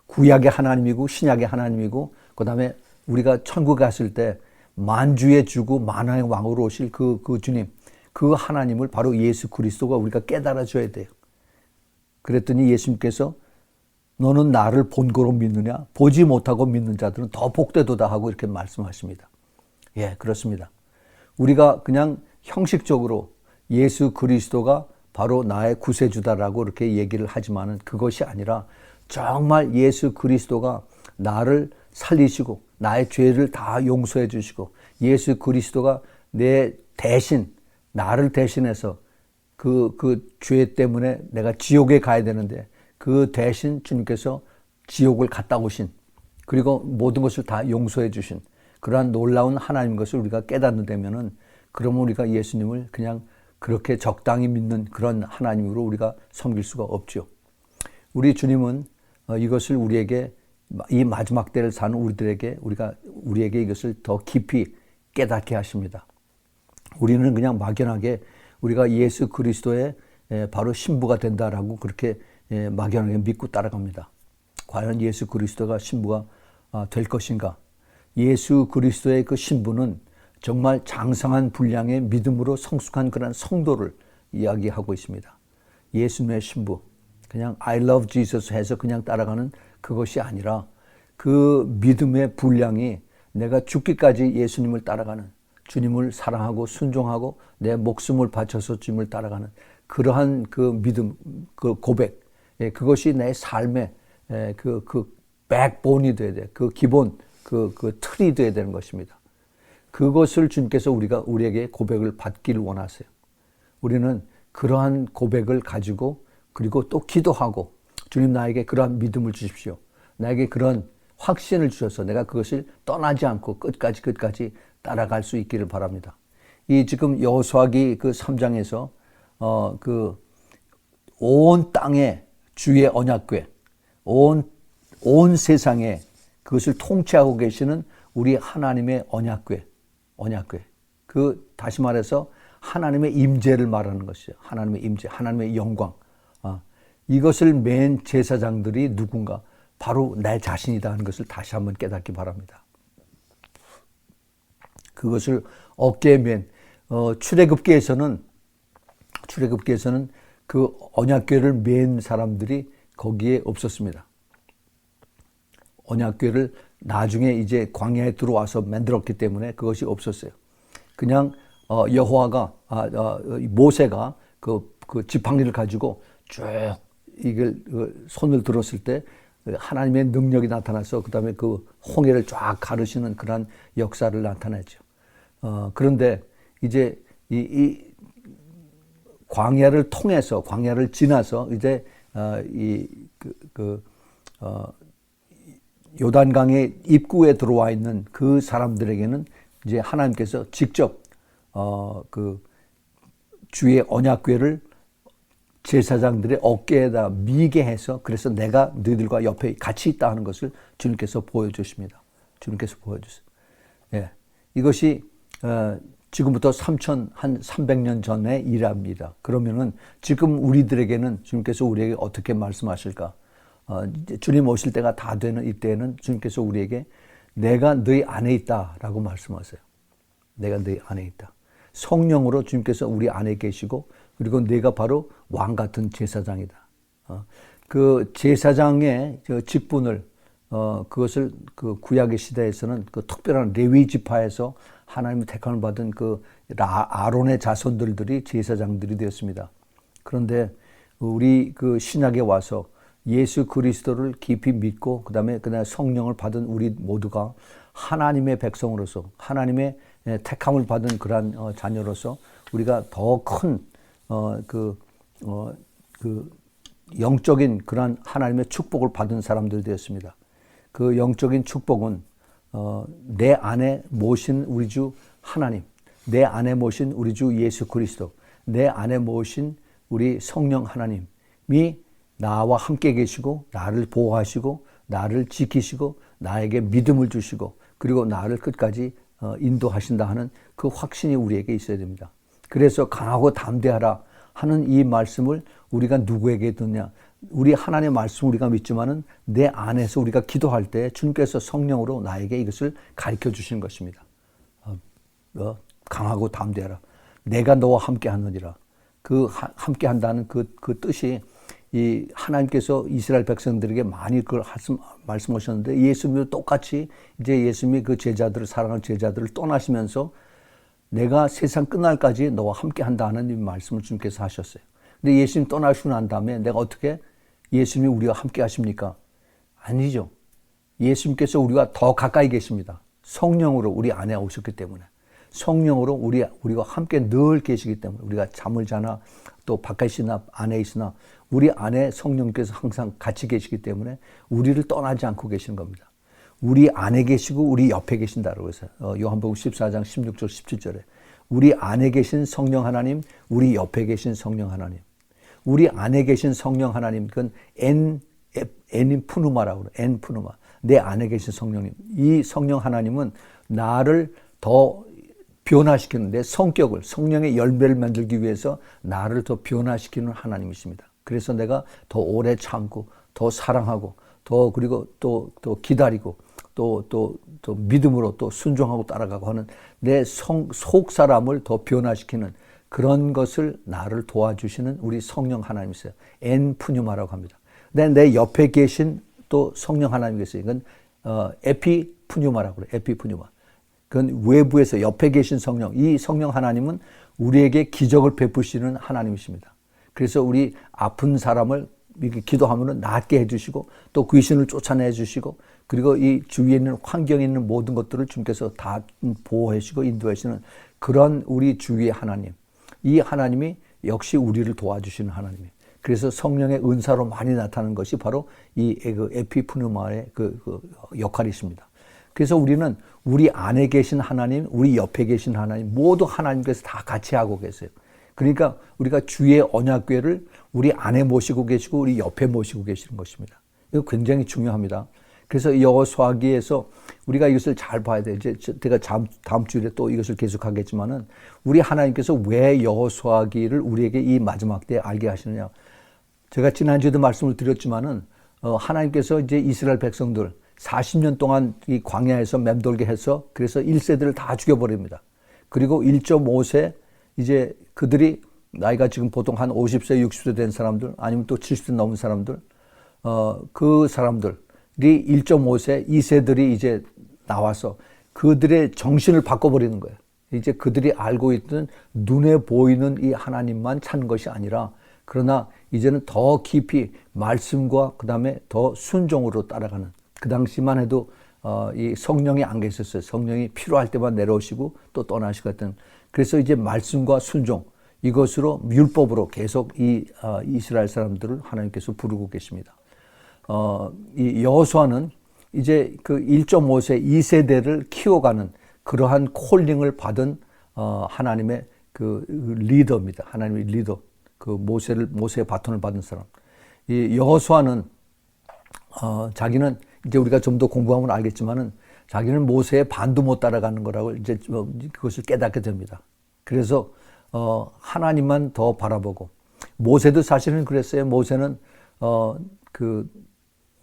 구약의 하나님이고 신약의 하나님이고 그 다음에 우리가 천국 갔을 때 만주의 주고 만왕의 왕으로 오실 그 주님, 그 하나님을 바로 예수 그리스도가 우리가 깨달아줘야 돼요. 그랬더니 예수님께서 너는 나를 본고로 믿느냐? 보지 못하고 믿는 자들은 더 복되도다 하고 이렇게 말씀하십니다. 예, 그렇습니다. 우리가 그냥 형식적으로 예수 그리스도가 바로 나의 구세주다라고 이렇게 얘기를 하지만은 그것이 아니라 정말 예수 그리스도가 나를 살리시고 나의 죄를 다 용서해 주시고 예수 그리스도가 내 대신 나를 대신해서 그 죄 때문에 내가 지옥에 가야 되는데 그 대신 주님께서 지옥을 갔다 오신 그리고 모든 것을 다 용서해 주신 그러한 놀라운 하나님 것을 우리가 깨닫는다면은 그러면 우리가 예수님을 그냥 그렇게 적당히 믿는 그런 하나님으로 우리가 섬길 수가 없죠. 우리 주님은 이것을 우리에게 이 마지막 때를 사는 우리에게 이것을 더 깊이 깨닫게 하십니다. 우리는 그냥 막연하게 우리가 예수 그리스도의 바로 신부가 된다라고 그렇게 막연하게 믿고 따라갑니다. 과연 예수 그리스도가 신부가 될 것인가? 예수 그리스도의 그 신부는 정말 장성한 분량의 믿음으로 성숙한 그런 성도를 이야기하고 있습니다. 예수님의 신부, 그냥 I love Jesus 해서 그냥 따라가는 그것이 아니라 그 믿음의 분량이 내가 죽기까지 예수님을 따라가는 주님을 사랑하고 순종하고 내 목숨을 바쳐서 주님을 따라가는 그러한 그 믿음, 그 고백, 그것이 내 삶의 그 백본이 돼야 돼. 그 기본, 그 틀이 돼야 되는 것입니다. 그것을 주님께서 우리에게 고백을 받기를 원하세요. 우리는 그러한 고백을 가지고 그리고 또 기도하고 주님 나에게 그러한 믿음을 주십시오. 나에게 그런 확신을 주셔서 내가 그것을 떠나지 않고 끝까지 따라갈 수 있기를 바랍니다. 이 지금 여호수아기 그 3장에서 그 온 땅에 주의 언약궤, 온 세상에 그것을 통치하고 계시는 우리 하나님의 언약궤. 그 다시 말해서 하나님의 임재를 말하는 것이죠. 하나님의 임재, 하나님의 영광. 이것을 맨 제사장들이 누군가? 바로 내 자신이다 하는 것을 다시 한번 깨닫기 바랍니다. 그것을 어깨에 맨 출애굽기에서는 그 언약궤를 맨 사람들이 거기에 없었습니다. 언약궤를 나중에 이제 광야에 들어와서 만들었기 때문에 그것이 없었어요. 그냥 여호와가 모세가 그 지팡이를 가지고 쭉 이걸 손을 들었을 때 하나님의 능력이 나타나서 그다음에 그 홍해를 쫙 가르시는 그런 역사를 나타냈죠. 그런데 이제 이 광야를 통해서 광야를 지나서 이제 요단강의 입구에 들어와 있는 그 사람들에게는 이제 하나님께서 직접 그 주의 언약궤를 제사장들의 어깨에다 미게 해서 그래서 내가 너희들과 옆에 같이 있다 하는 것을 주님께서 보여주십니다. 주님께서 보여주세요. 예, 이것이 지금부터 한 300년 전의 일합니다. 그러면은 지금 우리들에게는 주님께서 우리에게 어떻게 말씀하실까? 주님 오실 때가 다 되는 이때에는 주님께서 우리에게 내가 너희 안에 있다라고 말씀하세요. 내가 너희 안에 있다. 성령으로 주님께서 우리 안에 계시고 그리고 내가 바로 왕 같은 제사장이다. 그 제사장의 직분을 그것을 그 구약의 시대에서는 그 특별한 레위 지파에서 하나님의 택함을 받은 그 아론의 자손들이 제사장들이 되었습니다. 그런데 우리 그 신약에 와서 예수 그리스도를 깊이 믿고 그다음에 성령을 받은 우리 모두가 하나님의 백성으로서 하나님의 택함을 받은 그러한 자녀로서 우리가 더 큰 영적인 그러한 하나님의 축복을 받은 사람들이 되었습니다. 그 영적인 축복은 내 안에 모신 우리 주 하나님, 내 안에 모신 우리 주 예수 그리스도, 내 안에 모신 우리 성령 하나님이 나와 함께 계시고 나를 보호하시고 나를 지키시고 나에게 믿음을 주시고 그리고 나를 끝까지 인도하신다 하는 그 확신이 우리에게 있어야 됩니다. 그래서 강하고 담대하라 하는 이 말씀을 우리가 누구에게 듣냐? 우리 하나님의 말씀 우리가 믿지만은 내 안에서 우리가 기도할 때 주님께서 성령으로 나에게 이것을 가르쳐 주시는 것입니다. 강하고 담대하라. 내가 너와 함께 하느니라. 그 함께 한다는 그 뜻이 이 하나님께서 이스라엘 백성들에게 많이 그걸 말씀하셨는데 예수님도 똑같이 이제 예수님이 그 제자들을 사랑하는 제자들을 떠나시면서 내가 세상 끝날까지 너와 함께 한다 하는 이 말씀을 주님께서 하셨어요. 근데 예수님 떠나시고 난 다음에 내가 어떻게 예수님이 우리와 함께 하십니까? 아니죠. 예수님께서 우리가 더 가까이 계십니다. 성령으로 우리 안에 오셨기 때문에. 성령으로 우리가 함께 늘 계시기 때문에 우리가 잠을 자나 또 바깥에 있으나 안에 있으나 우리 안에 성령께서 항상 같이 계시기 때문에 우리를 떠나지 않고 계시는 겁니다. 우리 안에 계시고 우리 옆에 계신다고 해서 요한복음 14장 16절 17절에 우리 안에 계신 성령 하나님, 우리 옆에 계신 성령 하나님. 우리 안에 계신 성령 하나님, 그건 엔푸누마라고 그래요. 엔푸누마. 내 안에 계신 성령님. 이 성령 하나님은 나를 더 변화시키는 내 성격을, 성령의 열매를 만들기 위해서 나를 더 변화시키는 하나님이십니다. 그래서 내가 더 오래 참고, 더 사랑하고, 그리고 또 기다리고, 또 믿음으로 또 순종하고 따라가고 하는 내 속 사람을 더 변화시키는 그런 것을 나를 도와주시는 우리 성령 하나님이세요. 엔푸뉴마라고 합니다. 근데 내 옆에 계신 또 성령 하나님 계세요. 이건 에피푸뉴마라고 그래요. 에피푸뉴마. 그건 외부에서 옆에 계신 성령. 이 성령 하나님은 우리에게 기적을 베푸시는 하나님이십니다. 그래서 우리 아픈 사람을 이렇게 기도하면 낫게 해주시고 또 귀신을 쫓아내 주시고 그리고 이 주위에 있는 환경에 있는 모든 것들을 주님께서 다 보호해 주시고 인도해 주시는 그런 우리 주위의 하나님. 이 하나님이 역시 우리를 도와주시는 하나님이에요. 그래서 성령의 은사로 많이 나타나는 것이 바로 이 에피푸누마의 그 역할이십니다. 그래서 우리는 우리 안에 계신 하나님, 우리 옆에 계신 하나님, 모두 하나님께서 다 같이 하고 계세요. 그러니까 우리가 주의 언약궤를 우리 안에 모시고 계시고 우리 옆에 모시고 계시는 것입니다. 이거 굉장히 중요합니다. 그래서 여호수아기에서 우리가 이것을 잘 봐야 돼요. 이제 제가 다음 주일에 또 이것을 계속하겠지만은 우리 하나님께서 왜 여호수아기를 우리에게 이 마지막 때에 알게 하시느냐. 제가 지난주에도 말씀을 드렸지만은 하나님께서 이제 이스라엘 백성들 40년 동안 이 광야에서 맴돌게 해서 그래서 1세들을 다 죽여버립니다. 그리고 1.5세 이제 그들이 나이가 지금 보통 한 50세, 60세 된 사람들 아니면 또 70세 넘은 사람들 그 사람들이 1.5세, 2세들이 이제 나와서 그들의 정신을 바꿔버리는 거예요. 이제 그들이 알고 있던 눈에 보이는 이 하나님만 찾는 것이 아니라 그러나 이제는 더 깊이 말씀과 그 다음에 더 순종으로 따라가는 그 당시만 해도 이 성령이 안 계셨어요. 성령이 필요할 때만 내려오시고 또 떠나시거든. 그래서 이제 말씀과 순종 이것으로 율법으로 계속 이 이스라엘 사람들을 하나님께서 부르고 계십니다. 이 여호수아는 이제 그 1.5세 2세대를 키워가는 그러한 콜링을 받은 하나님의 그 리더입니다. 하나님의 리더. 그 모세의 바톤을 받은 사람. 이 여호수아는 자기는 이제 우리가 좀 더 공부하면 알겠지만은 자기는 모세의 반도 못 따라가는 거라고 이제 그것을 깨닫게 됩니다. 그래서 하나님만 더 바라보고 모세도 사실은 그랬어요. 모세는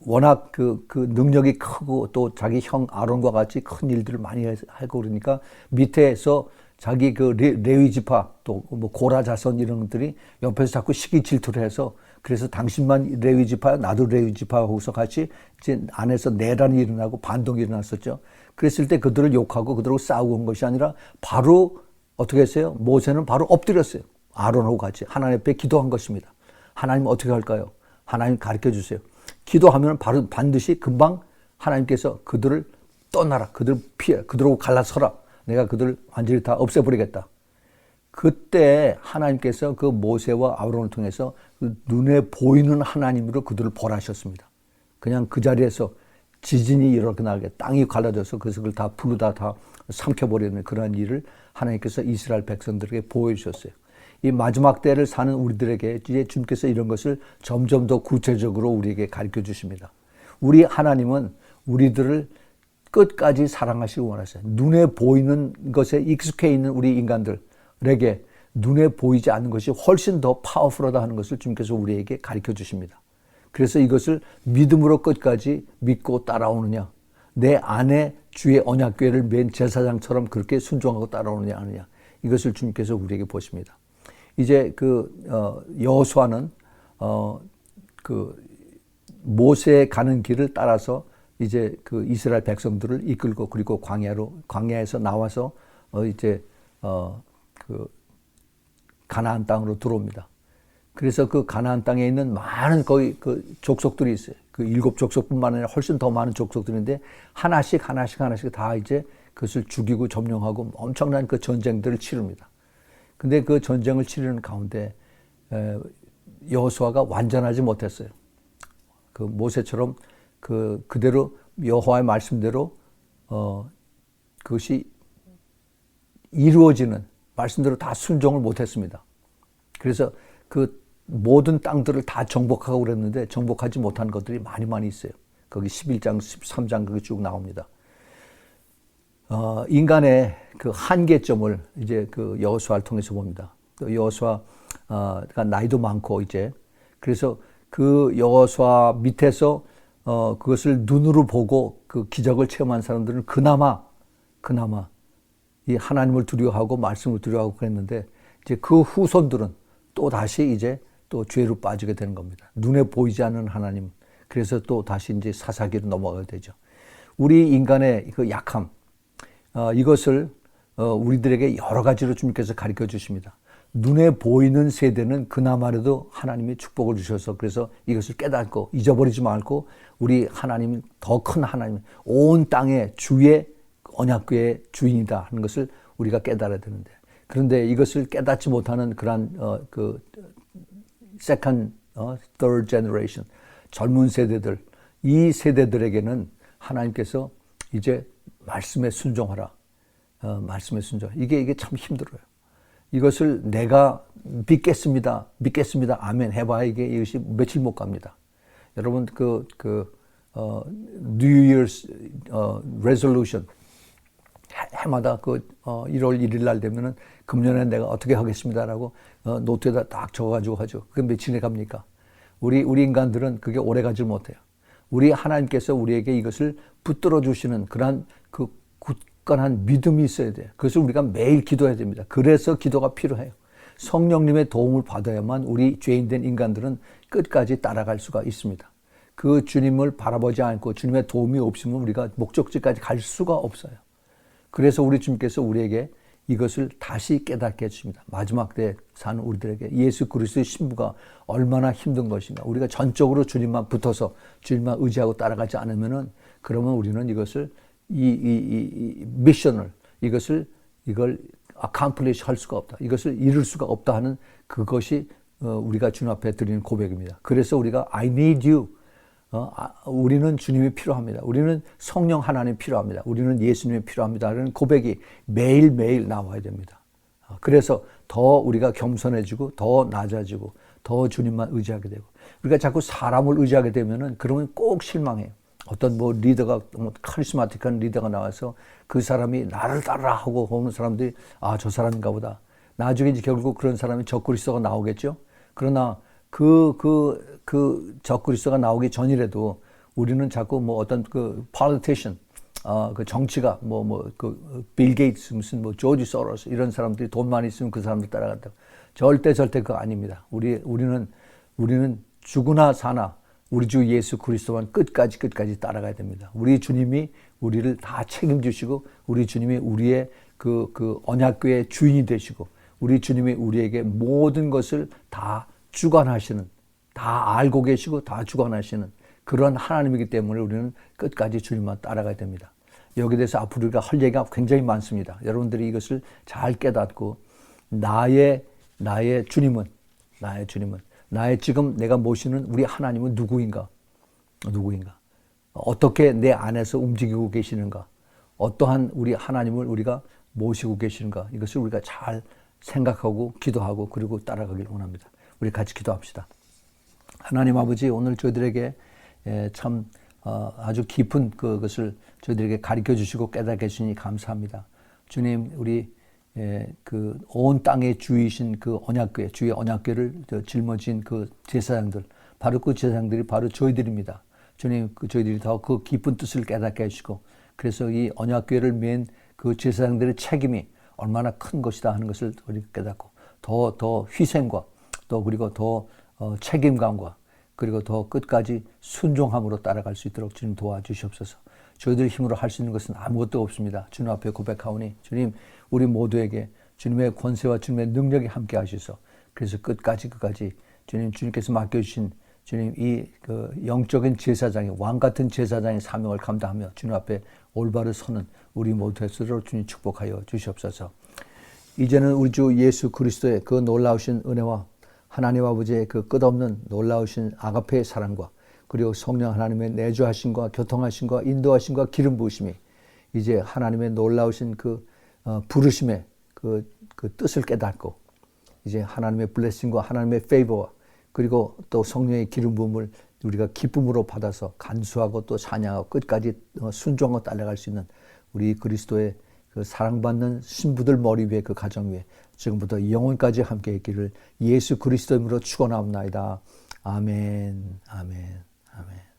워낙 그 능력이 크고 또 자기 형 아론과 같이 큰 일들을 많이 하고 그러니까 밑에서 자기 그 레위 지파 또 뭐 고라 자손 이런 것들이 옆에서 자꾸 시기 질투를 해서 그래서 당신만 레위 지파야 나도 레위 지파하고서 같이 이제 안에서 내란이 일어나고 반동이 일어났었죠. 그랬을 때 그들을 욕하고 그들하고 싸우고 온 것이 아니라 바로 어떻게 했어요? 모세는 바로 엎드렸어요. 아론하고 같이 하나님 앞에 기도한 것입니다. 하나님 어떻게 할까요? 하나님 가르쳐 주세요. 기도하면 바로 반드시 금방 하나님께서 그들을 떠나라. 그들을 피해. 그들하고 갈라서라. 내가 그들을 완전히 다 없애버리겠다. 그때 하나님께서 그 모세와 아론을 통해서 그 눈에 보이는 하나님으로 그들을 벌하셨습니다. 그냥 그 자리에서 지진이 일어나게 땅이 갈라져서 그것을 다 불로 다 삼켜버리는 그러한 일을 하나님께서 이스라엘 백성들에게 보여주셨어요. 이 마지막 때를 사는 우리들에게 이제 주님께서 이런 것을 점점 더 구체적으로 우리에게 가르쳐 주십니다. 우리 하나님은 우리들을 끝까지 사랑하시기 원하세요. 눈에 보이는 것에 익숙해 있는 우리 인간들에게 눈에 보이지 않는 것이 훨씬 더 파워풀하다 하는 것을 주님께서 우리에게 가르쳐 주십니다. 그래서 이것을 믿음으로 끝까지 믿고 따라오느냐, 내 안에 주의 언약궤를 맨 제사장처럼 그렇게 순종하고 따라오느냐 하느냐, 이것을 주님께서 우리에게 보십니다. 이제 여호수아는 모세의 가는 길을 따라서 이제 그 이스라엘 백성들을 이끌고, 그리고 광야에서 나와서 가나안 땅으로 들어옵니다. 그래서 그 가나안 땅에 있는 많은 거의 그 족속들이 있어요. 그 7족속뿐만 아니라 훨씬 더 많은 족속들인데 하나씩 다 이제 그것을 죽이고 점령하고 엄청난 그 전쟁들을 치릅니다. 근데 그 전쟁을 치르는 가운데 여호수아가 완전하지 못했어요. 그 모세처럼 그대로 여호와의 말씀대로 그것이 이루어지는 말씀대로 다 순종을 못했습니다. 그래서 그 모든 땅들을 다 정복하고 그랬는데 정복하지 못한 것들이 많이 있어요. 거기 11장, 13장 그게 쭉 나옵니다. 인간의 그 한계점을 이제 그 여호수아를 통해서 봅니다. 여호수아가 나이도 많고 이제 그래서 그 여호수아 밑에서 그것을 눈으로 보고 그 기적을 체험한 사람들은 그나마 이 하나님을 두려워하고 말씀을 두려워하고 그랬는데 이제 그 후손들은 또 다시 이제 또 죄로 빠지게 되는 겁니다. 눈에 보이지 않는 하나님. 그래서 또 다시 이제 사사기로 넘어가게 되죠. 우리 인간의 그 약함, 이것을 우리들에게 여러 가지로 주님께서 가르쳐 주십니다. 눈에 보이는 세대는 그나마라도 하나님이 축복을 주셔서 그래서 이것을 깨닫고 잊어버리지 말고 우리 하나님, 더 큰 하나님, 온 땅의 주의 언약궤의 주인이다 하는 것을 우리가 깨달아야 되는데, 그런데 이것을 깨닫지 못하는 그러한 second, third generation, 젊은 세대들, 이 세대들에게는 하나님께서 이제 말씀에 순종하라. 말씀에 순종하라. 이게 참 힘들어요. 이것을 내가 믿겠습니다. 아멘. 해봐야 이것이 며칠 못 갑니다. 여러분, New Year's resolution. 해마다 1월 1일 날 되면은 금년에 내가 어떻게 하겠습니다라고 노트에다 딱 적어가지고 하죠. 그게 며칠에 갑니까? 우리 인간들은 그게 오래 가지 못해요. 우리 하나님께서 우리에게 이것을 붙들어 주시는 그러한 그 굳건한 믿음이 있어야 돼요. 그것을 우리가 매일 기도해야 됩니다. 그래서 기도가 필요해요. 성령님의 도움을 받아야만 우리 죄인된 인간들은 끝까지 따라갈 수가 있습니다. 그 주님을 바라보지 않고 주님의 도움이 없으면 우리가 목적지까지 갈 수가 없어요. 그래서 우리 주님께서 우리에게 이것을 다시 깨닫게 해주십니다. 마지막 때 사는 우리들에게 예수 그리스도의 신부가 얼마나 힘든 것인가. 우리가 전적으로 주님만 붙어서 주님만 의지하고 따라가지 않으면은 그러면 우리는 이것을 이 미션을 이걸 accomplish 할 수가 없다. 이것을 이룰 수가 없다 하는 그것이 우리가 주님 앞에 드리는 고백입니다. 그래서 우리가 I need you. 우리는 주님이 필요합니다. 우리는 성령 하나님 필요합니다. 우리는 예수님이 필요합니다. 라는 고백이 매일매일 나와야 됩니다. 그래서 더 우리가 겸손해지고 더 낮아지고 더 주님만 의지하게 되고, 우리가 자꾸 사람을 의지하게 되면은 그러면 꼭 실망해요. 어떤 리더가, 카리스마틱한 리더가 나와서 그 사람이 나를 따르라 하고 오는 사람들이 저 사람인가 보다. 나중에 이제 결국 그런 사람이 적그리스도가 나오겠죠. 그러나 그 적그리스도가 나오기 전이라도 우리는 자꾸 어떤 politician, 그 정치가 빌 게이츠, 무슨 조지 소로스 이런 사람들이 돈 많이 있으면 그 사람들 따라간다. 절대 그거 아닙니다. 우리는 죽으나 사나 우리 주 예수 그리스도만 끝까지 따라가야 됩니다. 우리 주님이 우리를 다 책임지시고, 우리 주님이 우리의 그 언약궤의 주인이 되시고, 우리 주님이 우리에게 모든 것을 다 주관하시는, 다 알고 계시고 다 주관하시는 그런 하나님이기 때문에 우리는 끝까지 주님만 따라가야 됩니다. 여기에 대해서 앞으로 우리가 할 얘기가 굉장히 많습니다. 여러분들이 이것을 잘 깨닫고 나의 주님은, 나의 지금 내가 모시는 우리 하나님은 누구인가? 어떻게 내 안에서 움직이고 계시는가? 어떠한 우리 하나님을 우리가 모시고 계시는가? 이것을 우리가 잘 생각하고 기도하고 그리고 따라가길 원합니다. 우리 같이 기도합시다. 하나님 아버지, 오늘 저희들에게 참 아주 깊은 그것을 저희들에게 가르쳐 주시고 깨닫게 해주시니 감사합니다. 주님, 우리 그 온 땅의 주이신 그 언약궤, 주의 언약궤를 짊어진 그 제사장들, 바로 그 제사장들이 바로 저희들입니다. 주님, 저희들이 더 그 깊은 뜻을 깨닫게 해주시고, 그래서 이 언약궤를 맨 그 제사장들의 책임이 얼마나 큰 것이다 하는 것을 우리가 깨닫고, 더 희생과 또 그리고 더 책임감과 그리고 더 끝까지 순종함으로 따라갈 수 있도록 주님 도와주시옵소서. 저희들 힘으로 할 수 있는 것은 아무것도 없습니다. 주님 앞에 고백하오니 주님, 우리 모두에게 주님의 권세와 주님의 능력이 함께 하셔서 그래서 끝까지 주님께서 맡겨주신 주님 이 그 영적인 제사장의 왕 같은 제사장의 사명을 감당하며 주님 앞에 올바로 서는 우리 모두 되도록 주님 축복하여 주시옵소서. 이제는 우리 주 예수 그리스도의 그 놀라우신 은혜와 하나님 아버지의 그 끝없는 놀라우신 아가페의 사랑과 그리고 성령 하나님의 내주하심과 교통하심과 인도하심과 기름 부으심이 이제 하나님의 놀라우신 그 부르심의 그 뜻을 깨닫고 이제 하나님의 블레싱과 하나님의 페이버와 그리고 또 성령의 기름 부음을 우리가 기쁨으로 받아서 간수하고 또 찬양하고 끝까지 순종하고 따라갈 수 있는 우리 그리스도의 그 사랑받는 신부들 머리 위에 그 가정 위에 지금부터 영원까지 함께 있기를 예수 그리스도 이름으로 축원하옵나이다. 아멘, 아멘, 아멘.